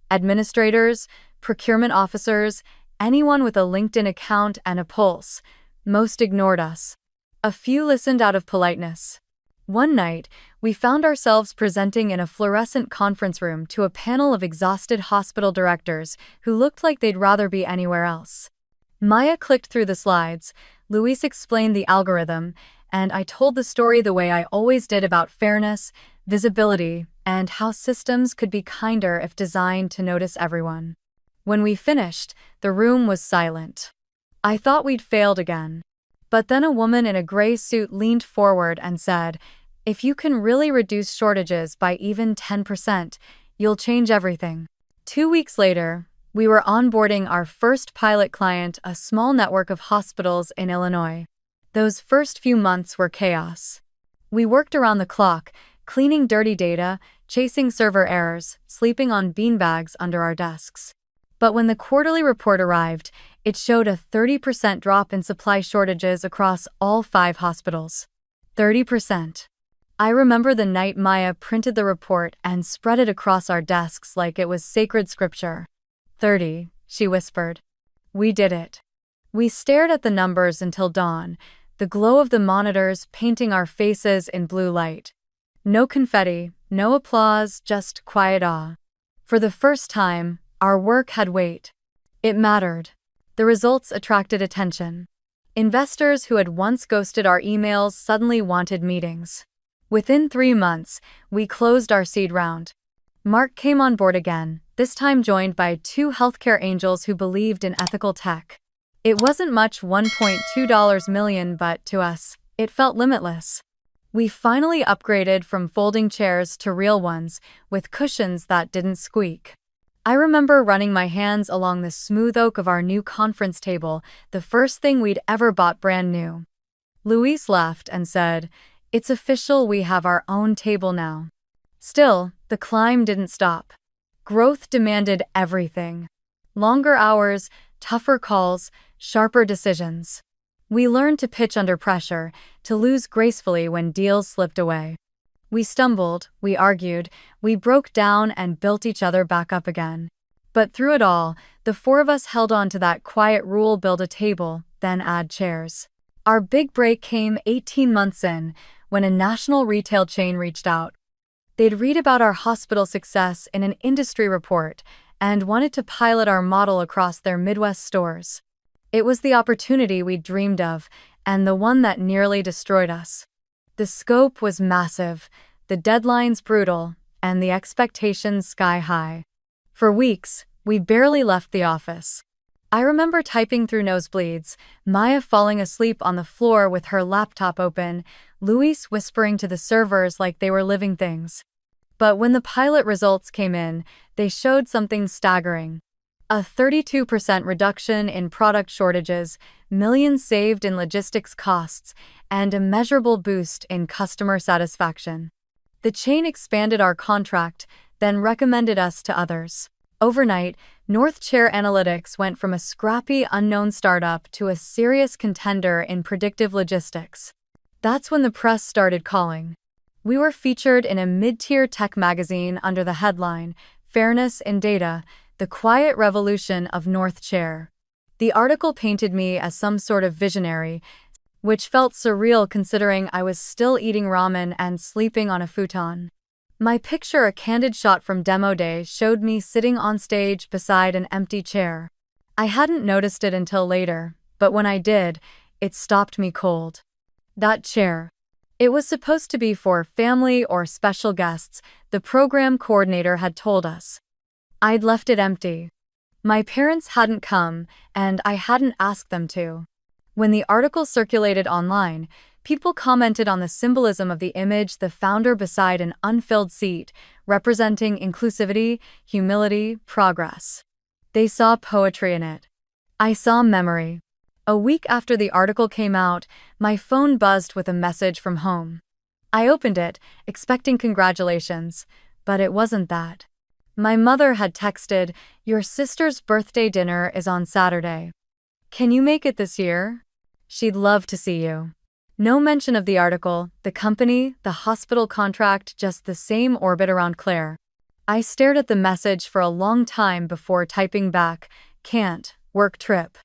administrators, procurement officers, anyone with a LinkedIn account and a pulse. Most ignored us. A few listened out of politeness. One night, we found ourselves presenting in a fluorescent conference room to a panel of exhausted hospital directors who looked like they'd rather be anywhere else. Maya clicked through the slides, Luis explained the algorithm, and I told the story the way I always did about fairness, visibility, and how systems could be kinder if designed to notice everyone. When we finished, the room was silent. I thought we'd failed again. But then a woman in a gray suit leaned forward and said, "If you can really reduce shortages by even 10%, you'll change everything." 2 weeks later, we were onboarding our first pilot client, a small network of hospitals in Illinois. Those first few months were chaos. We worked around the clock, cleaning dirty data, chasing server errors, sleeping on beanbags under our desks. But when the quarterly report arrived, it showed a 30% drop in supply shortages across all 5 hospitals. 30%. I remember the night Maya printed the report and spread it across our desks like it was sacred scripture. 30, she whispered. We did it. We stared at the numbers until dawn, the glow of the monitors painting our faces in blue light. No confetti, no applause, just quiet awe. For the first time, our work had weight. It mattered. The results attracted attention. Investors who had once ghosted our emails suddenly wanted meetings. Within 3 months, we closed our seed round. Mark came on board again, this time joined by 2 healthcare angels who believed in ethical tech. It wasn't much $1.2 million, but to us, it felt limitless. We finally upgraded from folding chairs to real ones, with cushions that didn't squeak. I remember running my hands along the smooth oak of our new conference table, the first thing we'd ever bought brand new. Luis laughed and said, "It's official, we have our own table now." Still, the climb didn't stop. Growth demanded everything. Longer hours, tougher calls, sharper decisions. We learned to pitch under pressure, to lose gracefully when deals slipped away. We stumbled, we argued, we broke down and built each other back up again. But through it all, the 4 of us held on to that quiet rule: build a table, then add chairs. Our big break came 18 months in, when a national retail chain reached out. They'd read about our hospital success in an industry report and wanted to pilot our model across their Midwest stores. It was the opportunity we'd dreamed of, and the one that nearly destroyed us. The scope was massive, the deadlines brutal, and the expectations sky high. For weeks, we barely left the office. I remember typing through nosebleeds, Maya falling asleep on the floor with her laptop open, Luis whispering to the servers like they were living things. But when the pilot results came in, they showed something staggering. A 32% reduction in product shortages, millions saved in logistics costs, and a measurable boost in customer satisfaction. The chain expanded our contract, then recommended us to others. Overnight, Northchair Analytics went from a scrappy, unknown startup to a serious contender in predictive logistics. That's when the press started calling. We were featured in a mid-tier tech magazine under the headline, "Fairness in Data, the Quiet Revolution of Northchair." The article painted me as some sort of visionary, which felt surreal considering I was still eating ramen and sleeping on a futon. My picture, a candid shot from demo day, showed me sitting on stage beside an empty chair. I hadn't noticed it until later, but when I did, it stopped me cold. That chair. It was supposed to be for family or special guests, the program coordinator had told us. I'd left it empty. My parents hadn't come, and I hadn't asked them to. When the article circulated online, people commented on the symbolism of the image, the founder beside an unfilled seat, representing inclusivity, humility, progress. They saw poetry in it. I saw memory. A week after the article came out, my phone buzzed with a message from home. I opened it, expecting congratulations, but it wasn't that. My mother had texted, "Your sister's birthday dinner is on Saturday. Can you make it this year? She'd love to see you." No mention of the article, the company, the hospital contract, just the same orbit around Claire. I stared at the message for a long time before typing back, "Can't, work trip."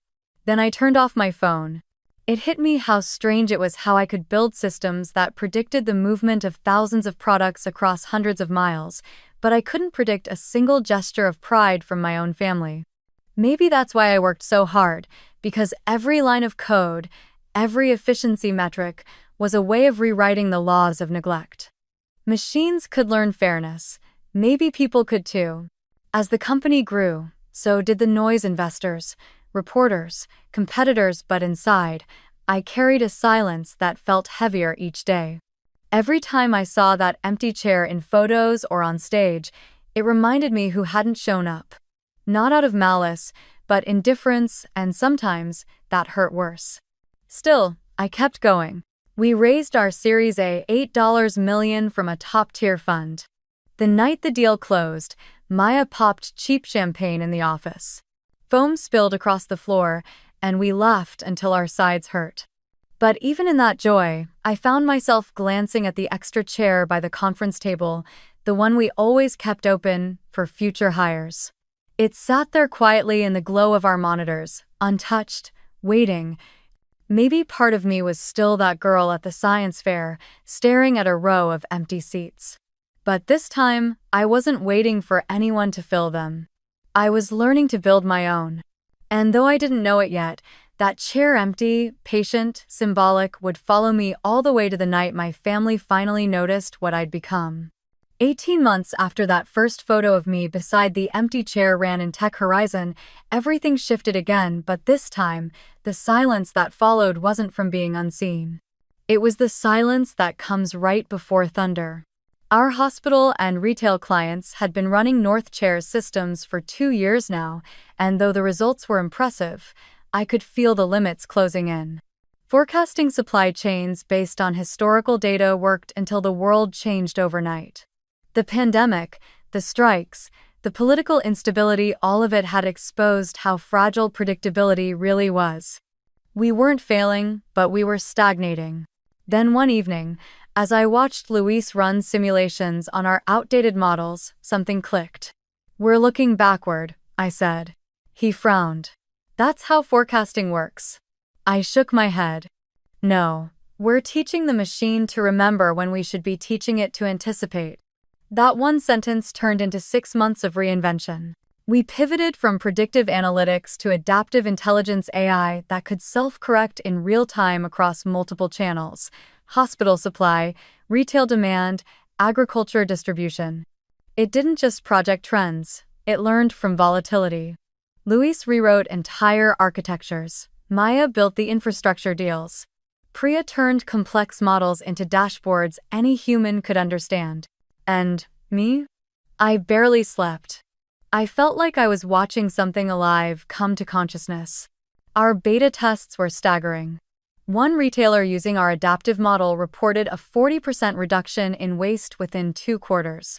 Then I turned off my phone. It hit me how strange it was how I could build systems that predicted the movement of thousands of products across hundreds of miles, but I couldn't predict a single gesture of pride from my own family. Maybe that's why I worked so hard, because every line of code, every efficiency metric, was a way of rewriting the laws of neglect. Machines could learn fairness. Maybe people could too. As the company grew, so did the noise: investors, reporters, competitors, but inside, I carried a silence that felt heavier each day. Every time I saw that empty chair in photos or on stage, it reminded me who hadn't shown up. Not out of malice, but indifference, and sometimes that hurt worse. Still, I kept going. We raised our Series A $8 million from a top-tier fund. The night the deal closed, Maya popped cheap champagne in the office. Foam spilled across the floor, and we laughed until our sides hurt. But even in that joy, I found myself glancing at the extra chair by the conference table, the one we always kept open for future hires. It sat there quietly in the glow of our monitors, untouched, waiting. Maybe part of me was still that girl at the science fair, staring at a row of empty seats. But this time, I wasn't waiting for anyone to fill them. I was learning to build my own. And though I didn't know it yet, that chair empty, patient, symbolic would follow me all the way to the night my family finally noticed what I'd become. 18 months after that first photo of me beside the empty chair ran in Tech Horizon, everything shifted again, but this time, the silence that followed wasn't from being unseen. It was the silence that comes right before thunder. Our hospital and retail clients had been running North Chair's systems for 2 years now, and though the results were impressive, I could feel the limits closing in. Forecasting supply chains based on historical data worked until the world changed overnight. The pandemic, the strikes, the political instability, all of it had exposed how fragile predictability really was. We weren't failing, but we were stagnating. Then one evening, as I watched Luis run simulations on our outdated models, something clicked. "We're looking backward," I said. He frowned. "That's how forecasting works." I shook my head. "No, we're teaching the machine to remember when we should be teaching it to anticipate." That one sentence turned into 6 months of reinvention. We pivoted from predictive analytics to adaptive intelligence AI that could self-correct in real time across multiple channels: hospital supply, retail demand, agriculture distribution. It didn't just project trends, it learned from volatility. Luis rewrote entire architectures. Maya built the infrastructure deals. Priya turned complex models into dashboards any human could understand. And me? I barely slept. I felt like I was watching something alive come to consciousness. Our beta tests were staggering. One retailer using our adaptive model reported a 40% reduction in waste within 2 quarters.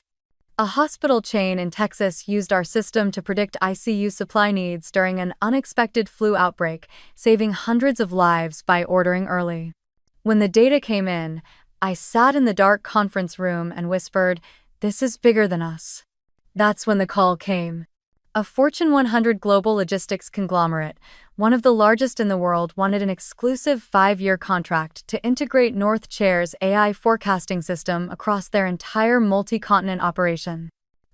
A hospital chain in Texas used our system to predict ICU supply needs during an unexpected flu outbreak, saving hundreds of lives by ordering early. When the data came in, I sat in the dark conference room and whispered, "This is bigger than us." That's when the call came. A Fortune 100 global logistics conglomerate, one of the largest in the world, wanted an exclusive 5-year contract to integrate North Chair's AI forecasting system across their entire multi-continent operation.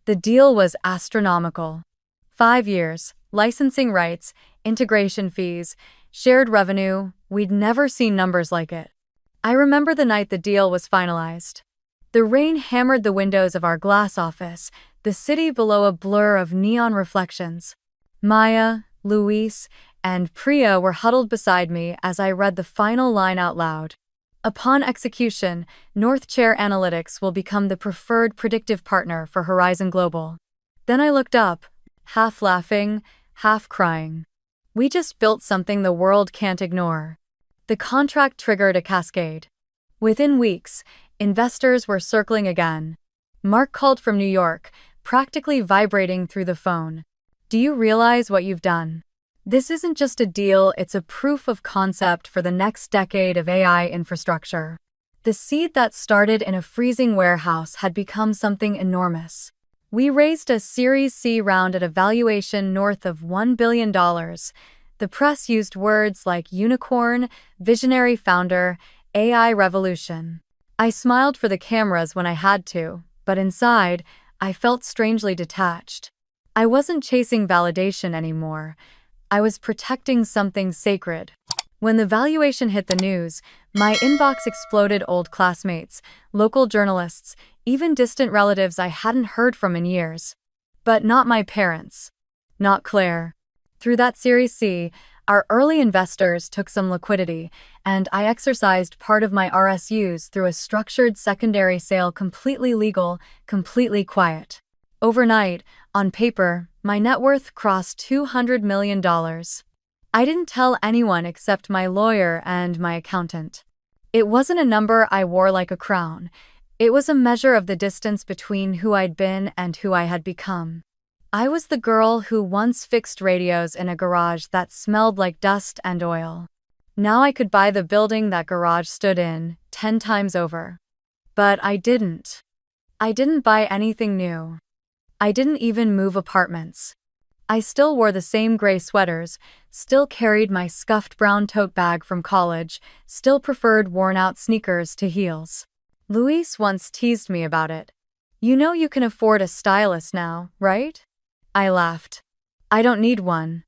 The deal was astronomical. 5 years, licensing rights, integration fees, shared revenue. We'd never seen numbers like it. I remember the night the deal was finalized. The rain hammered the windows of our glass office, the city below a blur of neon reflections. Maya, Luis, and Priya were huddled beside me as I read the final line out loud. "Upon execution, North Chair Analytics will become the preferred predictive partner for Horizon Global." Then I looked up, half laughing, half crying. We just built something the world can't ignore. The contract triggered a cascade. Within weeks, investors were circling again. Mark called from New York, practically vibrating through the phone. "Do you realize what you've done? This isn't just a deal, it's a proof of concept for the next decade of AI infrastructure." The seed that started in a freezing warehouse had become something enormous. We raised a Series C round at a valuation north of $1 billion. The press used words like unicorn, visionary founder, AI revolution. I smiled for the cameras when I had to, but inside, I felt strangely detached. I wasn't chasing validation anymore. I was protecting something sacred. When the valuation hit the news, my inbox exploded. Old classmates, local journalists, even distant relatives I hadn't heard from in years. But not my parents. Not Claire. Through that Series C, our early investors took some liquidity, and I exercised part of my RSUs through a structured secondary sale, completely legal, completely quiet. Overnight, on paper, my net worth crossed $200 million. I didn't tell anyone except my lawyer and my accountant. It wasn't a number I wore like a crown. It was a measure of the distance between who I'd been and who I had become. I was the girl who once fixed radios in a garage that smelled like dust and oil. Now I could buy the building that garage stood in 10 times over. But I didn't. I didn't buy anything new. I didn't even move apartments. I still wore the same gray sweaters, still carried my scuffed brown tote bag from college, still preferred worn-out sneakers to heels. Luis once teased me about it. You know you can afford a stylist now, right? I laughed. I don't need one.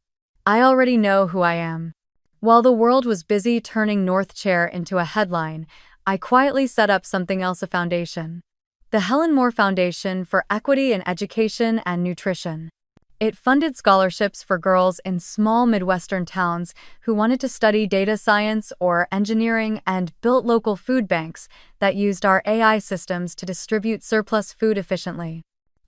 I already know who I am. While the world was busy turning North Chair into a headline, I quietly set up something else, a foundation. The Helen Moore Foundation for Equity in Education and Nutrition. It funded scholarships for girls in small Midwestern towns who wanted to study data science or engineering and built local food banks that used our AI systems to distribute surplus food efficiently.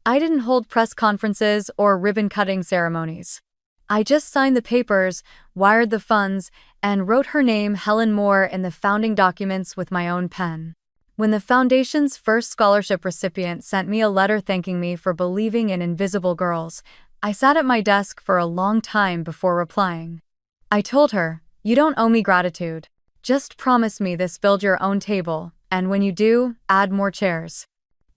I didn't hold press conferences or ribbon-cutting ceremonies. I just signed the papers, wired the funds, and wrote her name, Helen Moore, in the founding documents with my own pen. When the foundation's first scholarship recipient sent me a letter thanking me for believing in invisible girls, I sat at my desk for a long time before replying. I told her, "You don't owe me gratitude. Just promise me this, build your own table, and when you do, add more chairs."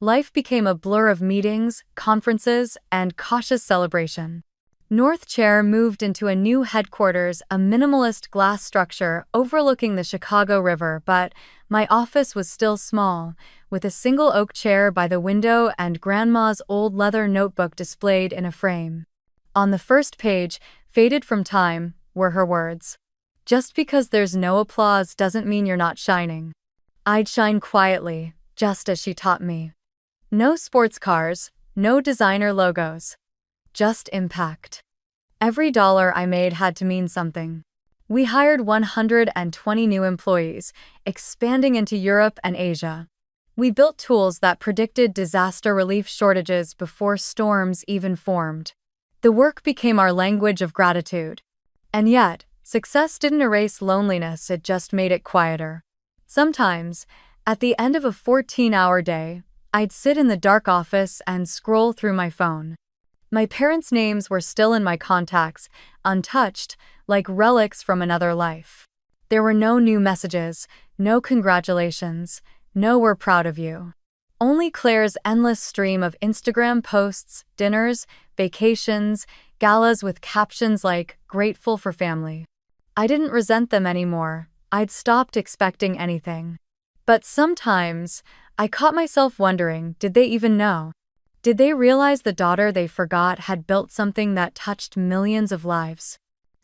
Life became a blur of meetings, conferences, and cautious celebration. North Chair moved into a new headquarters, a minimalist glass structure overlooking the Chicago River, but my office was still small, with a single oak chair by the window and Grandma's old leather notebook displayed in a frame. On the first page, faded from time, were her words. "Just because there's no applause doesn't mean you're not shining." I'd shine quietly, just as she taught me. No sports cars, no designer logos. Just impact. Every dollar I made had to mean something. We hired 120 new employees, expanding into Europe and Asia. We built tools that predicted disaster relief shortages before storms even formed. The work became our language of gratitude. And yet, success didn't erase loneliness, it just made it quieter. Sometimes, at the end of a 14-hour day, I'd sit in the dark office and scroll through my phone. My parents' names were still in my contacts, untouched, like relics from another life. There were no new messages, no congratulations, no "we're proud of you." Only Claire's endless stream of Instagram posts, dinners, vacations, galas with captions like "grateful for family." I didn't resent them anymore. I'd stopped expecting anything. But sometimes, I caught myself wondering, did they even know? Did they realize the daughter they forgot had built something that touched millions of lives?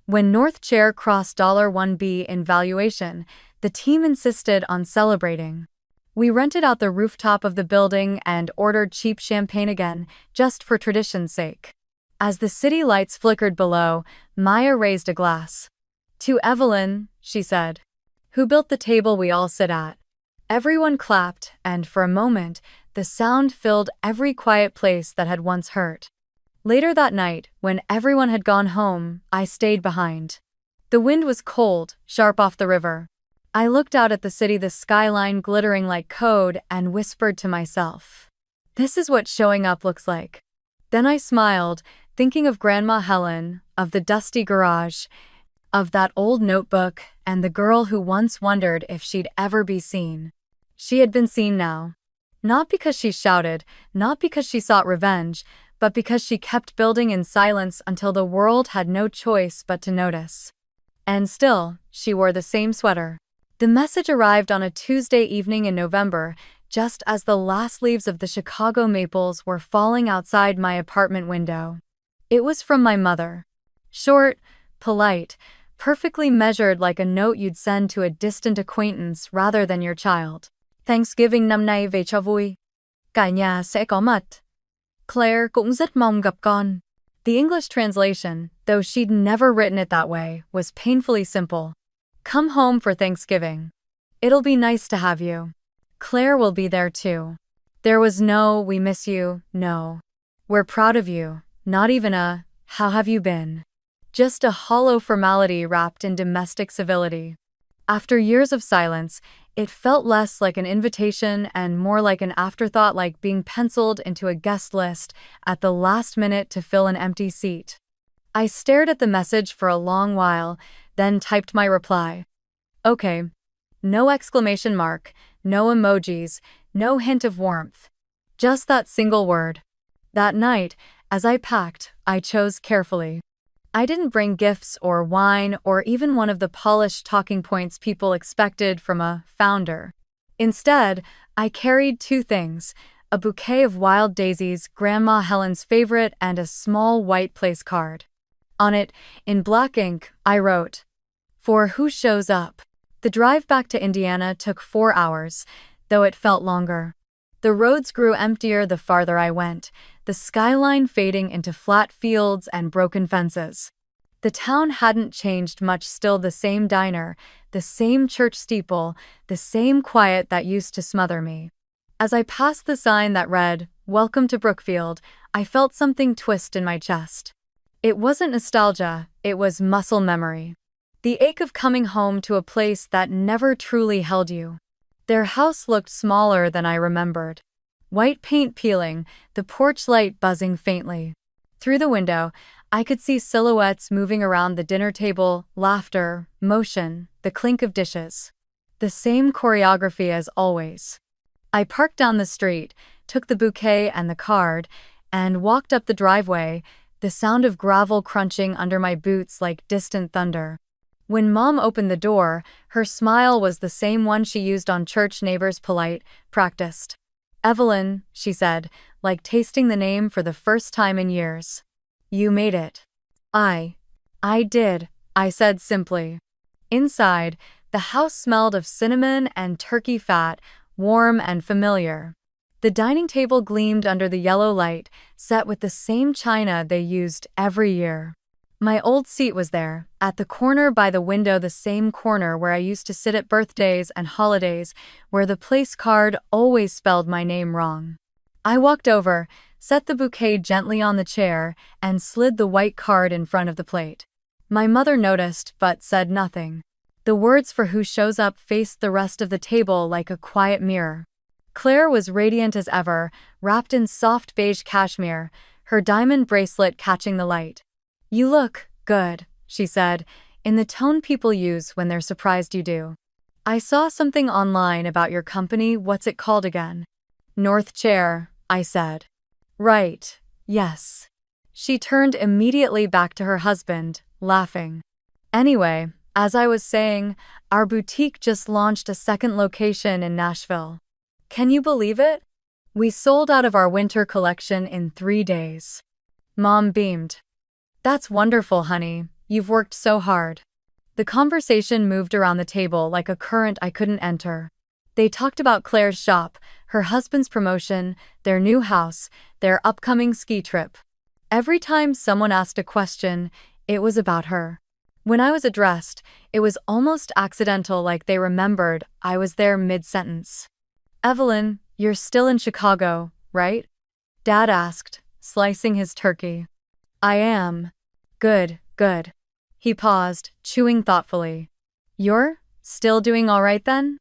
When North Chair crossed $1 billion in valuation, the team insisted on celebrating. We rented out the rooftop of the building and ordered cheap champagne again, just for tradition's sake. As the city lights flickered below, Maya raised a glass. "To Evelyn," she said, "who built the table we all sit at." Everyone clapped, and for a moment, the sound filled every quiet place that had once hurt. Later that night, when everyone had gone home, I stayed behind. The wind was cold, sharp off the river. I looked out at the city, the skyline glittering like code, and whispered to myself, "This is what showing up looks like." Then I smiled, thinking of Grandma Helen, of the dusty garage, of that old notebook, and the girl who once wondered if she'd ever be seen. She had been seen now. Not because she shouted, not because she sought revenge, but because she kept building in silence until the world had no choice but to notice. And still, she wore the same sweater. The message arrived on a Tuesday evening in November, just as the last leaves of the Chicago maples were falling outside my apartment window. It was from my mother. Short, polite, perfectly measured, like a note you'd send to a distant acquaintance rather than your child. "Thanksgiving năm nay về cho vui. Cả nhà sẽ có mặt. Claire cũng rất mong gặp con." The English translation, though she'd never written it that way, was painfully simple. "Come home for Thanksgiving. It'll be nice to have you. Claire will be there too." There was no "we miss you," no "we're proud of you," not even a "how have you been?" Just a hollow formality wrapped in domestic civility. After years of silence, It felt less like an invitation and more like an afterthought, like being penciled into a guest list at the last minute to fill an empty seat. I stared at the message for a long while, then typed my reply. Okay. No exclamation mark, no emojis, no hint of warmth. Just that single word. That night, as I packed, I chose carefully. I didn't bring gifts or wine or even one of the polished talking points people expected from a founder. Instead, I carried two things: a bouquet of wild daisies, Grandma Helen's favorite, and a small white place card. On it, in black ink, I wrote, "For who shows up." The drive back to Indiana took 4 hours, though it felt longer. The roads grew emptier the farther I went, the skyline fading into flat fields and broken fences. The town hadn't changed much, still the same diner, the same church steeple, the same quiet that used to smother me. As I passed the sign that read, "Welcome to Brookfield," I felt something twist in my chest. It wasn't nostalgia, it was muscle memory. The ache of coming home to a place that never truly held you. Their house looked smaller than I remembered. White paint peeling, the porch light buzzing faintly. Through the window, I could see silhouettes moving around the dinner table, laughter, motion, the clink of dishes. The same choreography as always. I parked down the street, took the bouquet and the card, and walked up the driveway, the sound of gravel crunching under my boots like distant thunder. When Mom opened the door, her smile was the same one she used on church neighbors, polite, practiced. "Evelyn," she said, like tasting the name for the first time in years. "You made it." I did," I said simply. Inside, the house smelled of cinnamon and turkey fat, warm and familiar. The dining table gleamed under the yellow light, set with the same china they used every year. My old seat was there, at the corner by the window, the same corner where I used to sit at birthdays and holidays, where the place card always spelled my name wrong. I walked over, set the bouquet gently on the chair, and slid the white card in front of the plate. My mother noticed but said nothing. The words "for who shows up" faced the rest of the table like a quiet mirror. Claire was radiant as ever, wrapped in soft beige cashmere, her diamond bracelet catching the light. "You look good," she said, in the tone people use when they're surprised you do. "I saw something online about your company. What's it called again?" "North Chair," I said. "Right, yes." She turned immediately back to her husband, laughing. "Anyway, as I was saying, our boutique just launched a second location in Nashville. Can you believe it? We sold out of our winter collection in 3 days." Mom beamed. "That's wonderful, honey. You've worked so hard." The conversation moved around the table like a current I couldn't enter. They talked about Claire's shop, her husband's promotion, their new house, their upcoming ski trip. Every time someone asked a question, it was about her. When I was addressed, it was almost accidental, like they remembered I was there mid-sentence. "Evelyn, you're still in Chicago, right?" Dad asked, slicing his turkey. "I am." Good. He paused, chewing thoughtfully. "You're still doing all right then?"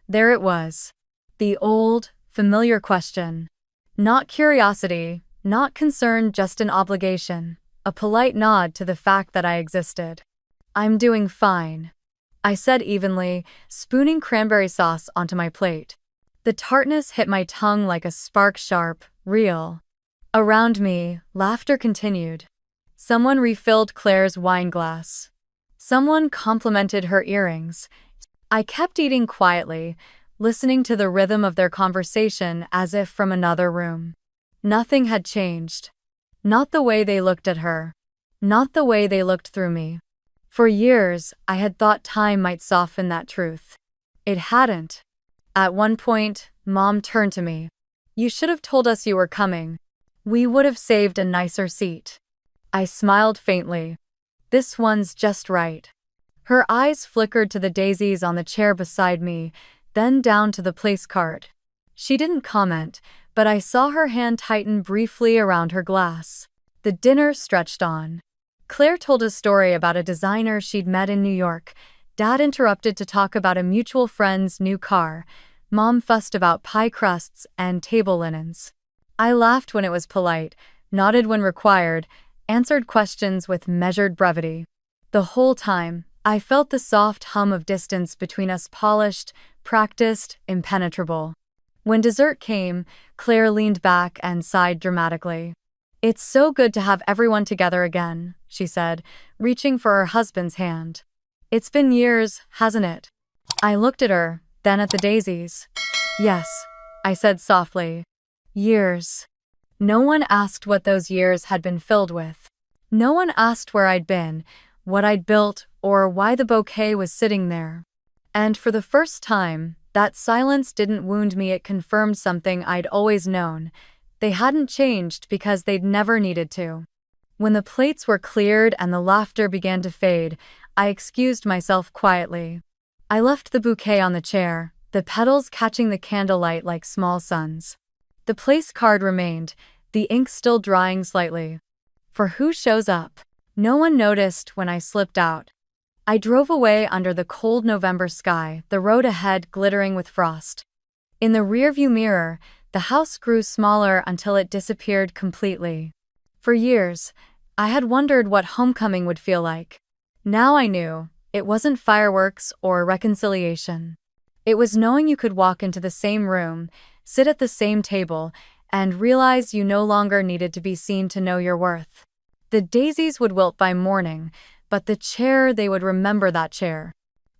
There it was. The old, familiar question. Not curiosity, not concern, just an obligation, a polite nod to the fact that I existed. "I'm doing fine," I said evenly, spooning cranberry sauce onto my plate. The tartness hit my tongue like a spark, sharp, real. Around me, laughter continued. Someone refilled Claire's wine glass. Someone complimented her earrings. I kept eating quietly, listening to the rhythm of their conversation as if from another room. Nothing had changed. Not the way they looked at her. Not the way they looked through me. For years, I had thought time might soften that truth. It hadn't. At one point, Mom turned to me. "You should have told us you were coming. We would have saved a nicer seat." I smiled faintly. "This one's just right." Her eyes flickered to the daisies on the chair beside me, then down to the place card. She didn't comment, but I saw her hand tighten briefly around her glass. The dinner stretched on. Claire told a story about a designer she'd met in New York, Dad interrupted to talk about a mutual friend's new car. Mom fussed about pie crusts and table linens. I laughed when it was polite, nodded when required, answered questions with measured brevity. The whole time, I felt the soft hum of distance between us, polished, practiced, impenetrable. When dessert came, Claire leaned back and sighed dramatically. "It's so good to have everyone together again," she said, reaching for her husband's hand. "It's been years, hasn't it?" I looked at her, then at the daisies. "Yes," I said softly. "Years." No one asked what those years had been filled with. No one asked where I'd been, what I'd built, or why the bouquet was sitting there. And for the first time, that silence didn't wound me, it confirmed something I'd always known. They hadn't changed because they'd never needed to. When the plates were cleared and the laughter began to fade, I excused myself quietly. I left the bouquet on the chair, the petals catching the candlelight like small suns. The place card remained, the ink still drying slightly. For who shows up? No one noticed when I slipped out. I drove away under the cold November sky, the road ahead glittering with frost. In the rearview mirror, the house grew smaller until it disappeared completely. For years, I had wondered what homecoming would feel like. Now I knew, it wasn't fireworks or reconciliation. It was knowing you could walk into the same room, sit at the same table, and realize you no longer needed to be seen to know your worth. The daisies would wilt by morning, but the chair, they would remember that chair.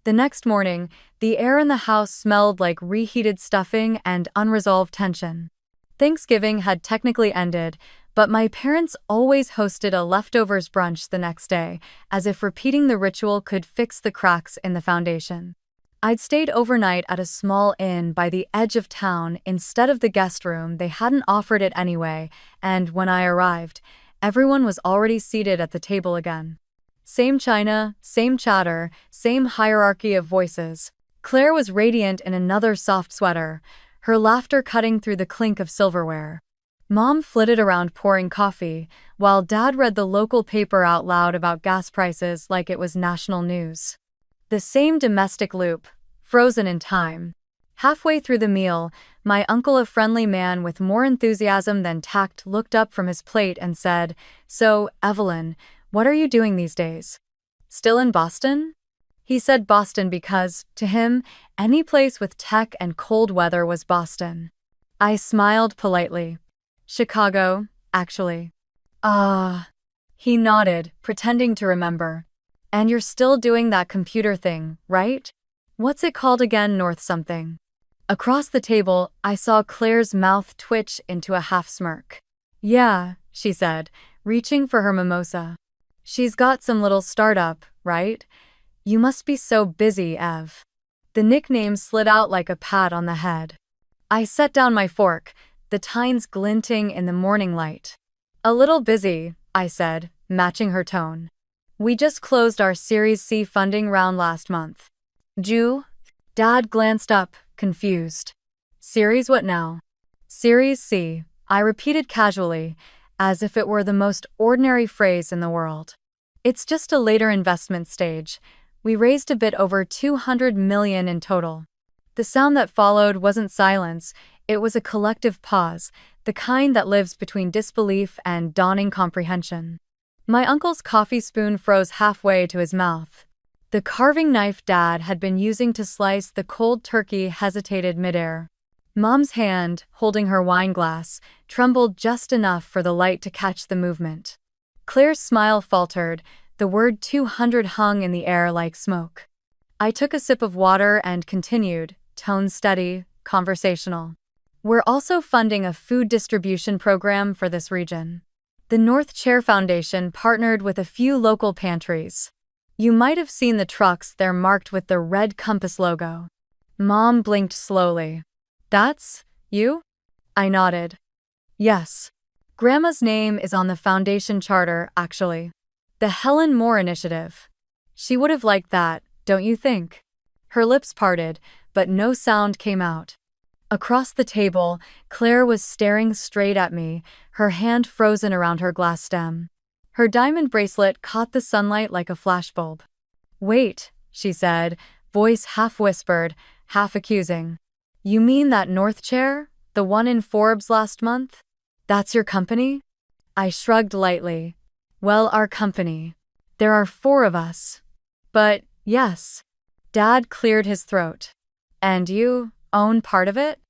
The next morning, the air in the house smelled like reheated stuffing and unresolved tension. Thanksgiving had technically ended, but my parents always hosted a leftovers brunch the next day, as if repeating the ritual could fix the cracks in the foundation. I'd stayed overnight at a small inn by the edge of town instead of the guest room. They hadn't offered it anyway, and when I arrived, everyone was already seated at the table again. Same china, same chatter, same hierarchy of voices. Claire was radiant in another soft sweater, her laughter cutting through the clink of silverware. Mom flitted around pouring coffee, while Dad read the local paper out loud about gas prices like it was national news. The same domestic loop, frozen in time. Halfway through the meal, my uncle, a friendly man with more enthusiasm than tact, looked up from his plate and said, "So, Evelyn, what are you doing these days? Still in Boston?" He said Boston because, to him, any place with tech and cold weather was Boston. I smiled politely. "Chicago, actually." "Ah." He nodded, pretending to remember. "And you're still doing that computer thing, right? What's it called again? North something." Across the table, I saw Claire's mouth twitch into a half smirk. "Yeah," she said, reaching for her mimosa. "She's got some little startup, right? You must be so busy, Ev." The nickname slid out like a pat on the head. I set down my fork, the tines glinting in the morning light. "A little busy," I said, matching her tone. "We just closed our Series C funding round last month." "Jew?" Dad glanced up, confused. "Series what now?" "Series C," I repeated casually, as if it were the most ordinary phrase in the world. "It's just a later investment stage. We raised a bit over $200 million in total." The sound that followed wasn't silence, it was a collective pause, the kind that lives between disbelief and dawning comprehension. My uncle's coffee spoon froze halfway to his mouth. The carving knife Dad had been using to slice the cold turkey hesitated midair. Mom's hand, holding her wine glass, trembled just enough for the light to catch the movement. Claire's smile faltered, the word 200 hung in the air like smoke. I took a sip of water and continued, tone steady, conversational. "We're also funding a food distribution program for this region. The North Chair Foundation partnered with a few local pantries. You might have seen the trucks there marked with the red compass logo." Mom blinked slowly. "That's you?" I nodded. "Yes. Grandma's name is on the foundation charter, actually. The Helen Moore Initiative. She would have liked that, don't you think?" Her lips parted, but no sound came out. Across the table, Claire was staring straight at me, her hand frozen around her glass stem. Her diamond bracelet caught the sunlight like a flashbulb. "Wait," she said, voice half whispered, half accusing. You mean that North chair? The one in Forbes last month? That's your company? I shrugged lightly. Well, our company. There are 4 of us. But, yes. Dad cleared his throat. And you own part of it?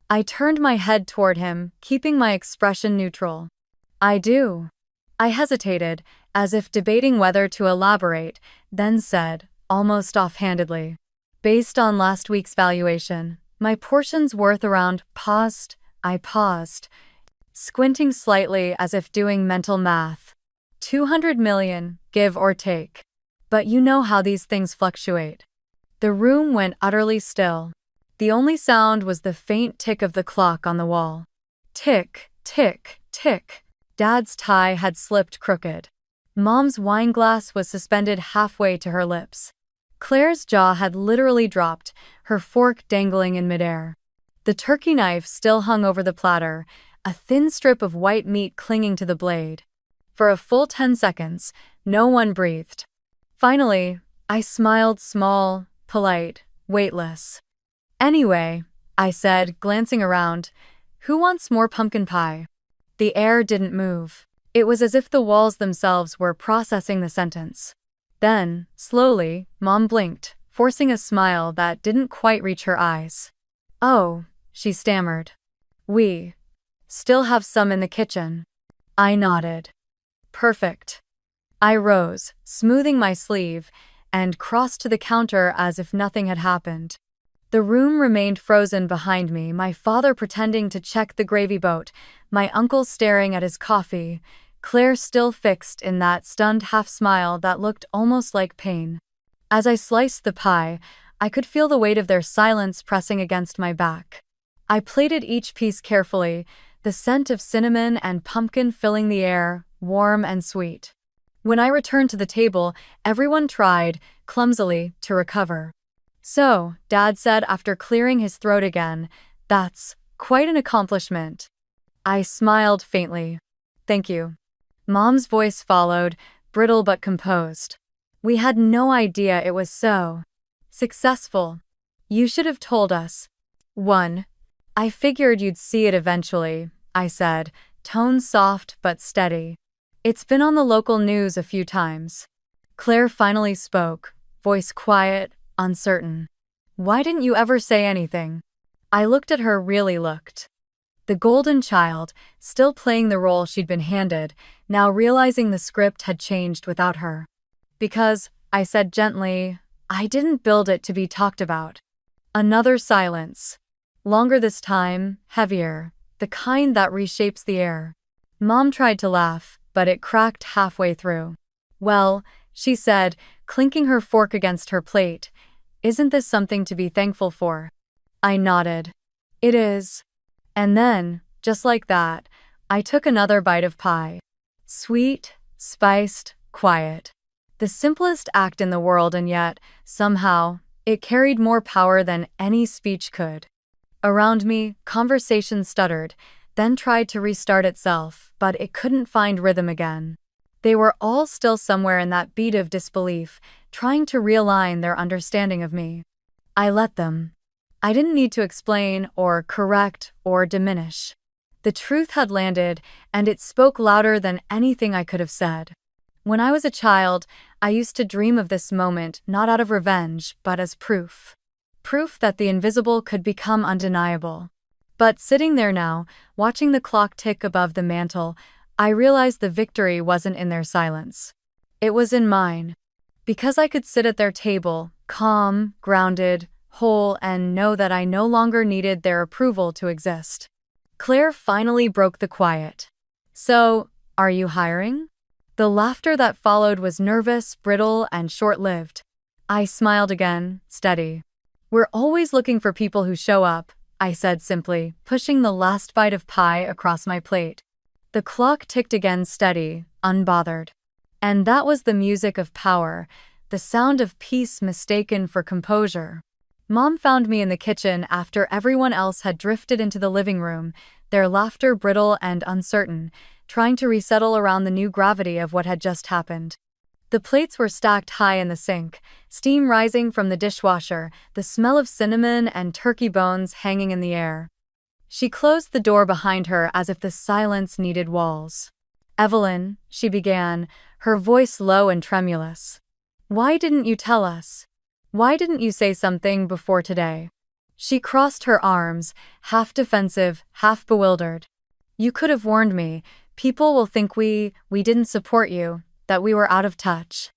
I turned my head toward him, keeping my expression neutral. I do. I hesitated, as if debating whether to elaborate, then said, almost offhandedly. Based on last week's valuation, my portion's worth around I paused, squinting slightly as if doing mental math. 200 million, give or take. But you know how these things fluctuate. The room went utterly still. The only sound was the faint tick of the clock on the wall. Tick, tick, tick. Dad's tie had slipped crooked. Mom's wineglass was suspended halfway to her lips. Claire's jaw had literally dropped, her fork dangling in midair. The turkey knife still hung over the platter, a thin strip of white meat clinging to the blade. For a full 10 seconds, no one breathed. Finally, I smiled small, polite, weightless. Anyway, I said, glancing around, who wants more pumpkin pie? The air didn't move. It was as if the walls themselves were processing the sentence. Then, slowly, Mom blinked, forcing a smile that didn't quite reach her eyes. Oh, she stammered. We still have some in the kitchen. I nodded. Perfect. I rose, smoothing my sleeve, and crossed to the counter as if nothing had happened. The room remained frozen behind me, my father pretending to check the gravy boat, my uncle staring at his coffee, Claire still fixed in that stunned half-smile that looked almost like pain. As I sliced the pie, I could feel the weight of their silence pressing against my back. I plated each piece carefully, the scent of cinnamon and pumpkin filling the air, warm and sweet. When I returned to the table, everyone tried, clumsily, to recover. So, Dad said after clearing his throat again, that's quite an accomplishment. I smiled faintly. Thank you. Mom's voice followed, brittle but composed. We had no idea it was so successful. You should have told us. 1. I figured you'd see it eventually, I said, tone soft but steady. It's been on the local news a few times. Claire finally spoke, voice quiet, uncertain. Why didn't you ever say anything? I looked at her, really looked. The golden child, still playing the role she'd been handed, now realizing the script had changed without her. Because, I said gently, I didn't build it to be talked about. Another silence. Longer this time, heavier, the kind that reshapes the air. Mom tried to laugh, but it cracked halfway through. Well, she said, clinking her fork against her plate, isn't this something to be thankful for? I nodded. It is. And then, just like that, I took another bite of pie. Sweet, spiced, quiet. The simplest act in the world, and yet, somehow, it carried more power than any speech could. Around me, conversation stuttered, then tried to restart itself, but it couldn't find rhythm again. They were all still somewhere in that beat of disbelief, trying to realign their understanding of me. I let them. I didn't need to explain or correct or diminish. The truth had landed, and it spoke louder than anything I could have said. When I was a child, I used to dream of this moment not out of revenge, but as proof. Proof that the invisible could become undeniable. But sitting there now, watching the clock tick above the mantel, I realized the victory wasn't in their silence. It was in mine. Because I could sit at their table, calm, grounded, whole, and know that I no longer needed their approval to exist. Claire finally broke the quiet. So, are you hiring? The laughter that followed was nervous, brittle, and short-lived. I smiled again, steady. We're always looking for people who show up, I said simply, pushing the last bite of pie across my plate. The clock ticked again, steady, unbothered. And that was the music of power, the sound of peace mistaken for composure. Mom found me in the kitchen after everyone else had drifted into the living room, their laughter brittle and uncertain, trying to resettle around the new gravity of what had just happened. The plates were stacked high in the sink, steam rising from the dishwasher, the smell of cinnamon and turkey bones hanging in the air. She closed the door behind her as if the silence needed walls. "Evelyn," she began, her voice low and tremulous. "Why didn't you tell us? Why didn't you say something before today?" She crossed her arms, half defensive, half bewildered. "You could have warned me. People will think we didn't support you, that we were out of touch."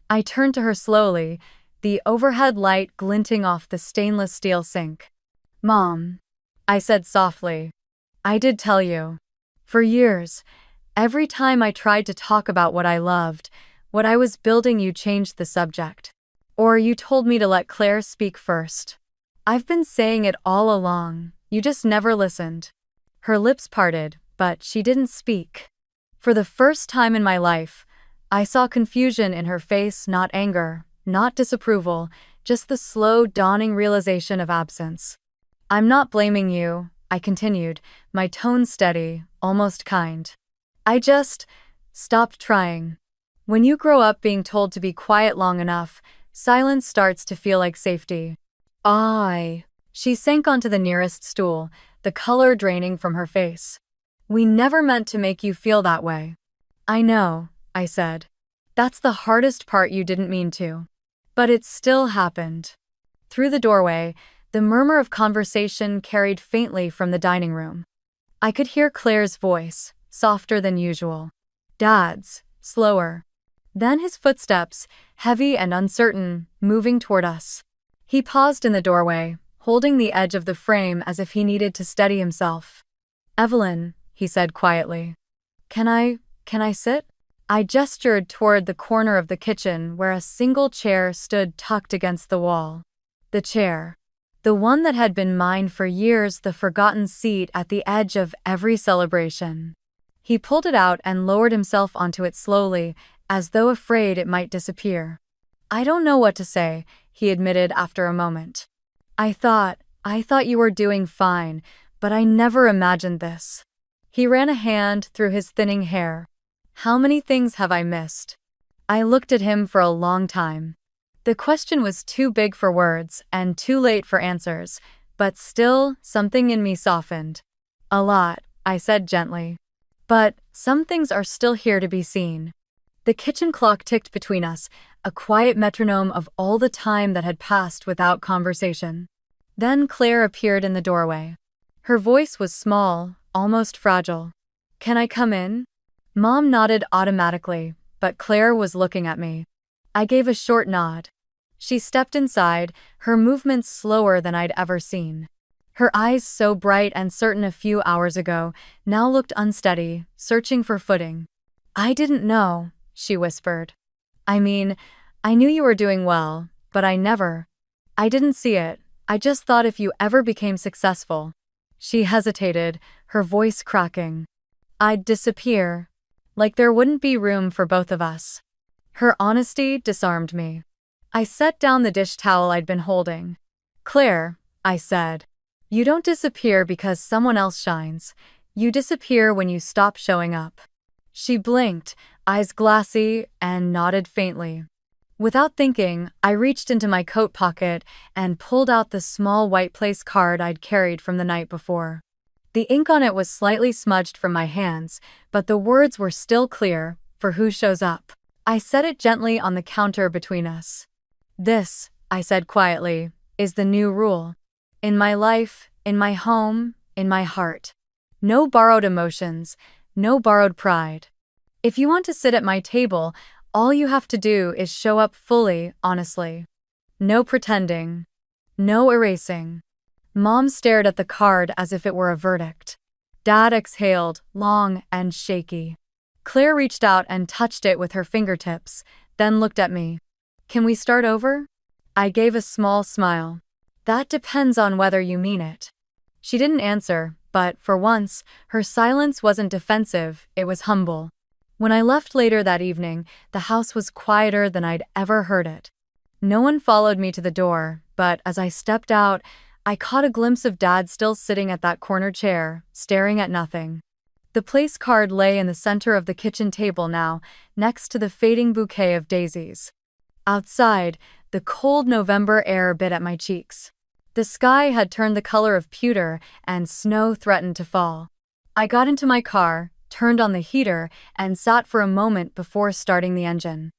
I turned to her slowly, the overhead light glinting off the stainless steel sink. "Mom," I said softly, "I did tell you. For years, every time I tried to talk about what I loved, what I was building, you changed the subject. Or you told me to let Claire speak first. I've been saying it all along, you just never listened." Her lips parted, but she didn't speak. For the first time in my life, I saw confusion in her face, not anger, not disapproval, just the slow, dawning realization of absence. "I'm not blaming you," I continued, my tone steady, almost kind. "I just stopped trying. When you grow up being told to be quiet long enough, silence starts to feel like safety." She sank onto the nearest stool, the color draining from her face. "We never meant to make you feel that way." "I know," I said. "That's the hardest part, you didn't mean to. But it still happened." Through the doorway, the murmur of conversation carried faintly from the dining room. I could hear Claire's voice, softer than usual. Dad's, slower. Then his footsteps, heavy and uncertain, moving toward us. He paused in the doorway, holding the edge of the frame as if he needed to steady himself. "Evelyn," he said quietly. Can I sit?" I gestured toward the corner of the kitchen where a single chair stood tucked against the wall. The chair. The one that had been mine for years, the forgotten seat at the edge of every celebration. He pulled it out and lowered himself onto it slowly, as though afraid it might disappear. "I don't know what to say," he admitted after a moment. I thought you were doing fine, but I never imagined this." He ran a hand through his thinning hair. "How many things have I missed?" I looked at him for a long time. The question was too big for words and too late for answers, but still, something in me softened. "A lot," I said gently. "But some things are still here to be seen." The kitchen clock ticked between us, a quiet metronome of all the time that had passed without conversation. Then Claire appeared in the doorway. Her voice was small, almost fragile. "Can I come in?" Mom nodded automatically, but Claire was looking at me. I gave a short nod. She stepped inside, her movements slower than I'd ever seen. Her eyes, so bright and certain a few hours ago, now looked unsteady, searching for footing. "I didn't know," she whispered. "I mean, I knew you were doing well, but I didn't see it. I just thought if you ever became successful." She hesitated, her voice cracking. "I'd disappear. Like there wouldn't be room for both of us." Her honesty disarmed me. I set down the dish towel I'd been holding. "Claire," I said, "you don't disappear because someone else shines. You disappear when you stop showing up." She blinked, eyes glassy, and nodded faintly. Without thinking, I reached into my coat pocket and pulled out the small white place card I'd carried from the night before. The ink on it was slightly smudged from my hands, but the words were still clear, "For who shows up." I set it gently on the counter between us. "This," I said quietly, "is the new rule. In my life, in my home, in my heart. No borrowed emotions, no borrowed pride. If you want to sit at my table, all you have to do is show up fully, honestly. No pretending. No erasing." Mom stared at the card as if it were a verdict. Dad exhaled, long and shaky. Claire reached out and touched it with her fingertips, then looked at me. "Can we start over?" I gave a small smile. "That depends on whether you mean it." She didn't answer, but, for once, her silence wasn't defensive, it was humble. When I left later that evening, the house was quieter than I'd ever heard it. No one followed me to the door, but as I stepped out, I caught a glimpse of Dad still sitting at that corner chair, staring at nothing. The place card lay in the center of the kitchen table now, next to the fading bouquet of daisies. Outside, the cold November air bit at my cheeks. The sky had turned the color of pewter, and snow threatened to fall. I got into my car, turned on the heater, and sat for a moment before starting the engine.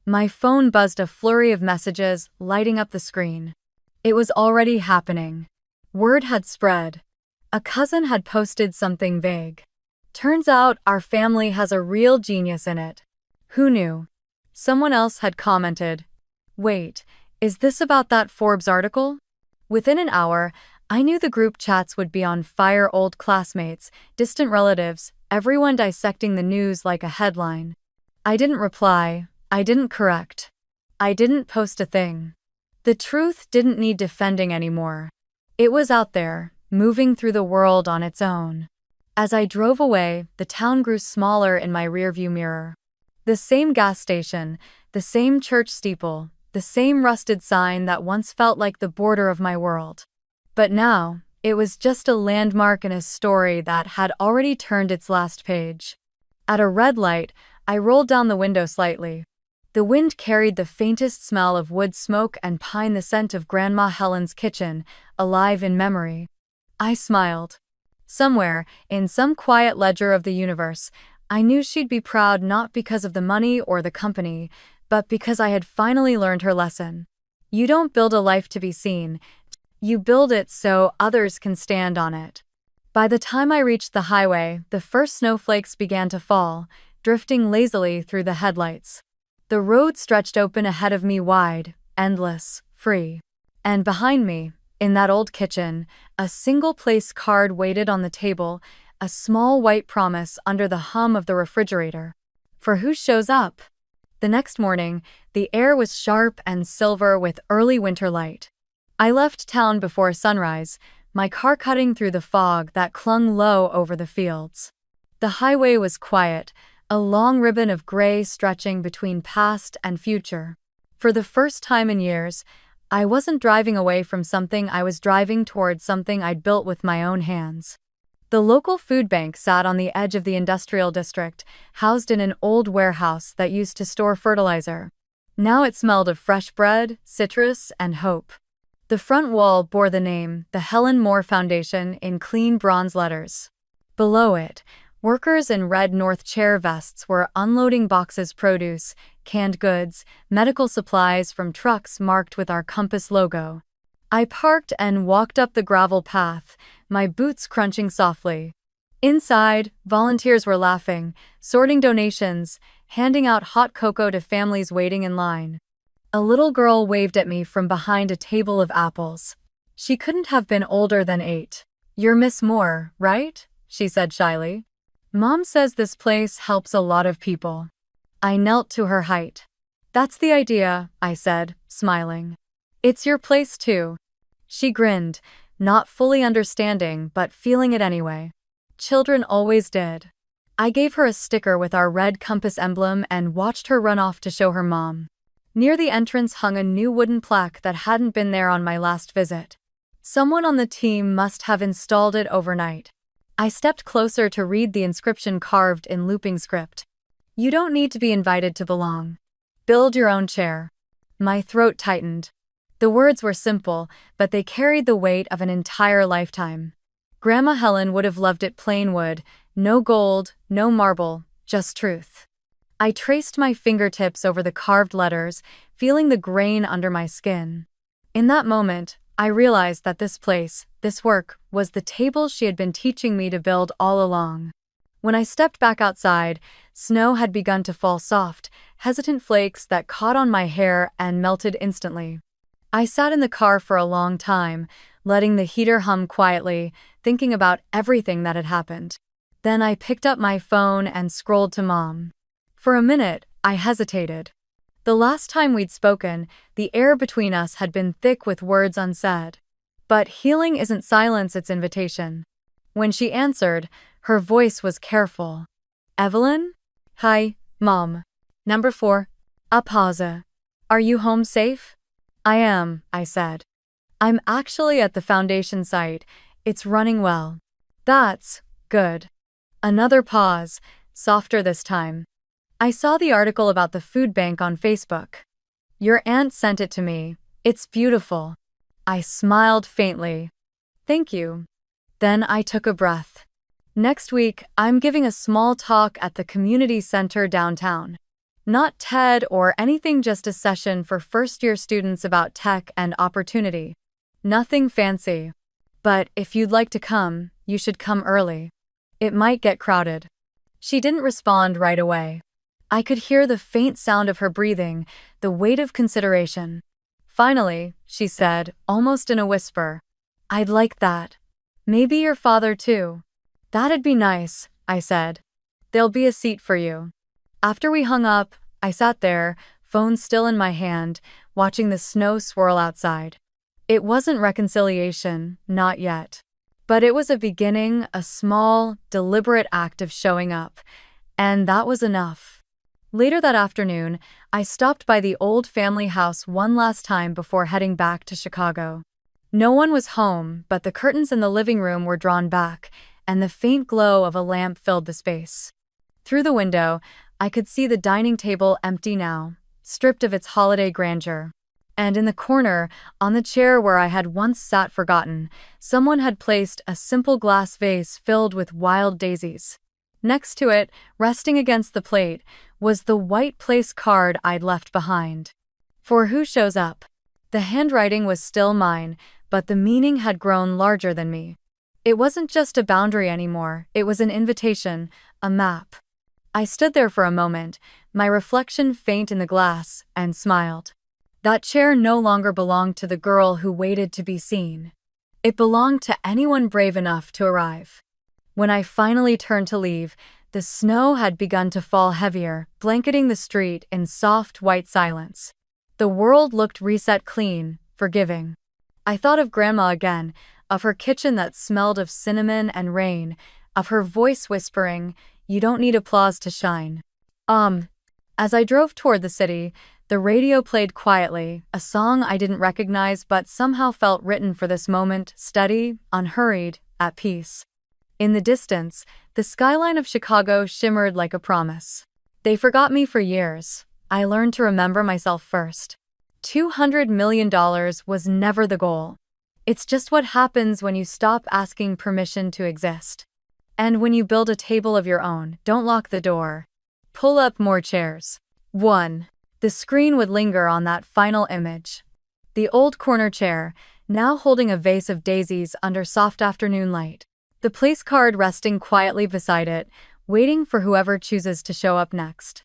My phone buzzed a flurry of messages, lighting up the screen. It was already happening. Word had spread. A cousin had posted something vague. Turns out our family has a real genius in it. Who knew? Someone else had commented, "Wait, is this about that Forbes article?" Within an hour, I knew the group chats would be on fire. Old classmates, distant relatives, everyone dissecting the news like a headline. I didn't reply. I didn't correct. I didn't post a thing. The truth didn't need defending anymore. It was out there, moving through the world on its own. As I drove away, the town grew smaller in my rearview mirror. The same gas station, the same church steeple, the same rusted sign that once felt like the border of my world. But now, it was just a landmark in a story that had already turned its last page. At a red light, I rolled down the window slightly. The wind carried the faintest smell of wood smoke and pine, the scent of Grandma Helen's kitchen, alive in memory. I smiled. Somewhere, in some quiet ledger of the universe, I knew she'd be proud, not because of the money or the company, but because I had finally learned her lesson. You don't build a life to be seen. You build it so others can stand on it. By the time I reached the highway, the first snowflakes began to fall, drifting lazily through the headlights. The road stretched open ahead of me, wide, endless, free. And behind me, in that old kitchen, a single place card waited on the table, a small white promise under the hum of the refrigerator. For who shows up? The next morning, the air was sharp and silver with early winter light. I left town before sunrise, my car cutting through the fog that clung low over the fields. The highway was quiet, a long ribbon of gray stretching between past and future. For the first time in years, I wasn't driving away from something. I was driving towards something I'd built with my own hands. The local food bank sat on the edge of the industrial district, housed in an old warehouse that used to store fertilizer. Now it smelled of fresh bread, citrus, and hope. The front wall bore the name, the Helen Moore Foundation, in clean bronze letters. Below it, workers in red North Chair vests were unloading boxes, produce, canned goods, medical supplies from trucks marked with our Compass logo. I parked and walked up the gravel path, my boots crunching softly. Inside, volunteers were laughing, sorting donations, handing out hot cocoa to families waiting in line. A little girl waved at me from behind a table of apples. She couldn't have been older than 8. "You're Miss Moore, right?" she said shyly. "Mom says this place helps a lot of people." I knelt to her height. "That's the idea," I said, smiling. "It's your place too." She grinned, not fully understanding but feeling it anyway. Children always did. I gave her a sticker with our red compass emblem and watched her run off to show her mom. Near the entrance hung a new wooden plaque that hadn't been there on my last visit. Someone on the team must have installed it overnight. I stepped closer to read the inscription carved in looping script. "You don't need to be invited to belong. Build your own chair." My throat tightened. The words were simple, but they carried the weight of an entire lifetime. Grandma Helen would have loved it plain wood, no gold, no marble, just truth. I traced my fingertips over the carved letters, feeling the grain under my skin. In that moment, I realized that this place, this work, was the table she had been teaching me to build all along. When I stepped back outside, snow had begun to fall, soft, hesitant flakes that caught on my hair and melted instantly. I sat in the car for a long time, letting the heater hum quietly, thinking about everything that had happened. Then I picked up my phone and scrolled to Mom. For a minute, I hesitated. The last time we'd spoken, the air between us had been thick with words unsaid. But healing isn't silence, it's invitation. When she answered, her voice was careful. "Evelyn? Hi, Mom. Number 4. A pause. Are you home safe?" "I am," I said. "I'm actually at the foundation site. It's running well." "That's good." Another pause, softer this time. I saw the article about the food bank on Facebook. Your aunt sent it to me. It's beautiful. I smiled faintly. Thank you. Then I took a breath. Next week, I'm giving a small talk at the community center downtown. Not TED or anything, just a session for first-year students about tech and opportunity. Nothing fancy. But if you'd like to come, you should come early. It might get crowded. She didn't respond right away. I could hear the faint sound of her breathing, the weight of consideration. Finally, she said, almost in a whisper, I'd like that. Maybe your father too. That'd be nice, I said. There'll be a seat for you. After we hung up, I sat there, phone still in my hand, watching the snow swirl outside. It wasn't reconciliation, not yet. But it was a beginning, a small, deliberate act of showing up. And that was enough. Later that afternoon, I stopped by the old family house one last time before heading back to Chicago. No one was home, but the curtains in the living room were drawn back, and the faint glow of a lamp filled the space. Through the window, I could see the dining table empty now, stripped of its holiday grandeur. And in the corner, on the chair where I had once sat forgotten, someone had placed a simple glass vase filled with wild daisies. Next to it, resting against the plate, was the white place card I'd left behind. For who shows up? The handwriting was still mine, but the meaning had grown larger than me. It wasn't just a boundary anymore, it was an invitation, a map. I stood there for a moment, my reflection faint in the glass, and smiled. That chair no longer belonged to the girl who waited to be seen. It belonged to anyone brave enough to arrive. When I finally turned to leave, the snow had begun to fall heavier, blanketing the street in soft white silence. The world looked reset, clean, forgiving. I thought of Grandma again, of her kitchen that smelled of cinnamon and rain, of her voice whispering, "You don't need applause to shine." As I drove toward the city, the radio played quietly, a song I didn't recognize but somehow felt written for this moment, steady, unhurried, at peace. In the distance, the skyline of Chicago shimmered like a promise. They forgot me for years. I learned to remember myself first. $200 million was never the goal. It's just what happens when you stop asking permission to exist. And when you build a table of your own, don't lock the door. Pull up more chairs. 1. The screen would linger on that final image. The old corner chair, now holding a vase of daisies under soft afternoon light. The place card resting quietly beside it, waiting for whoever chooses to show up next.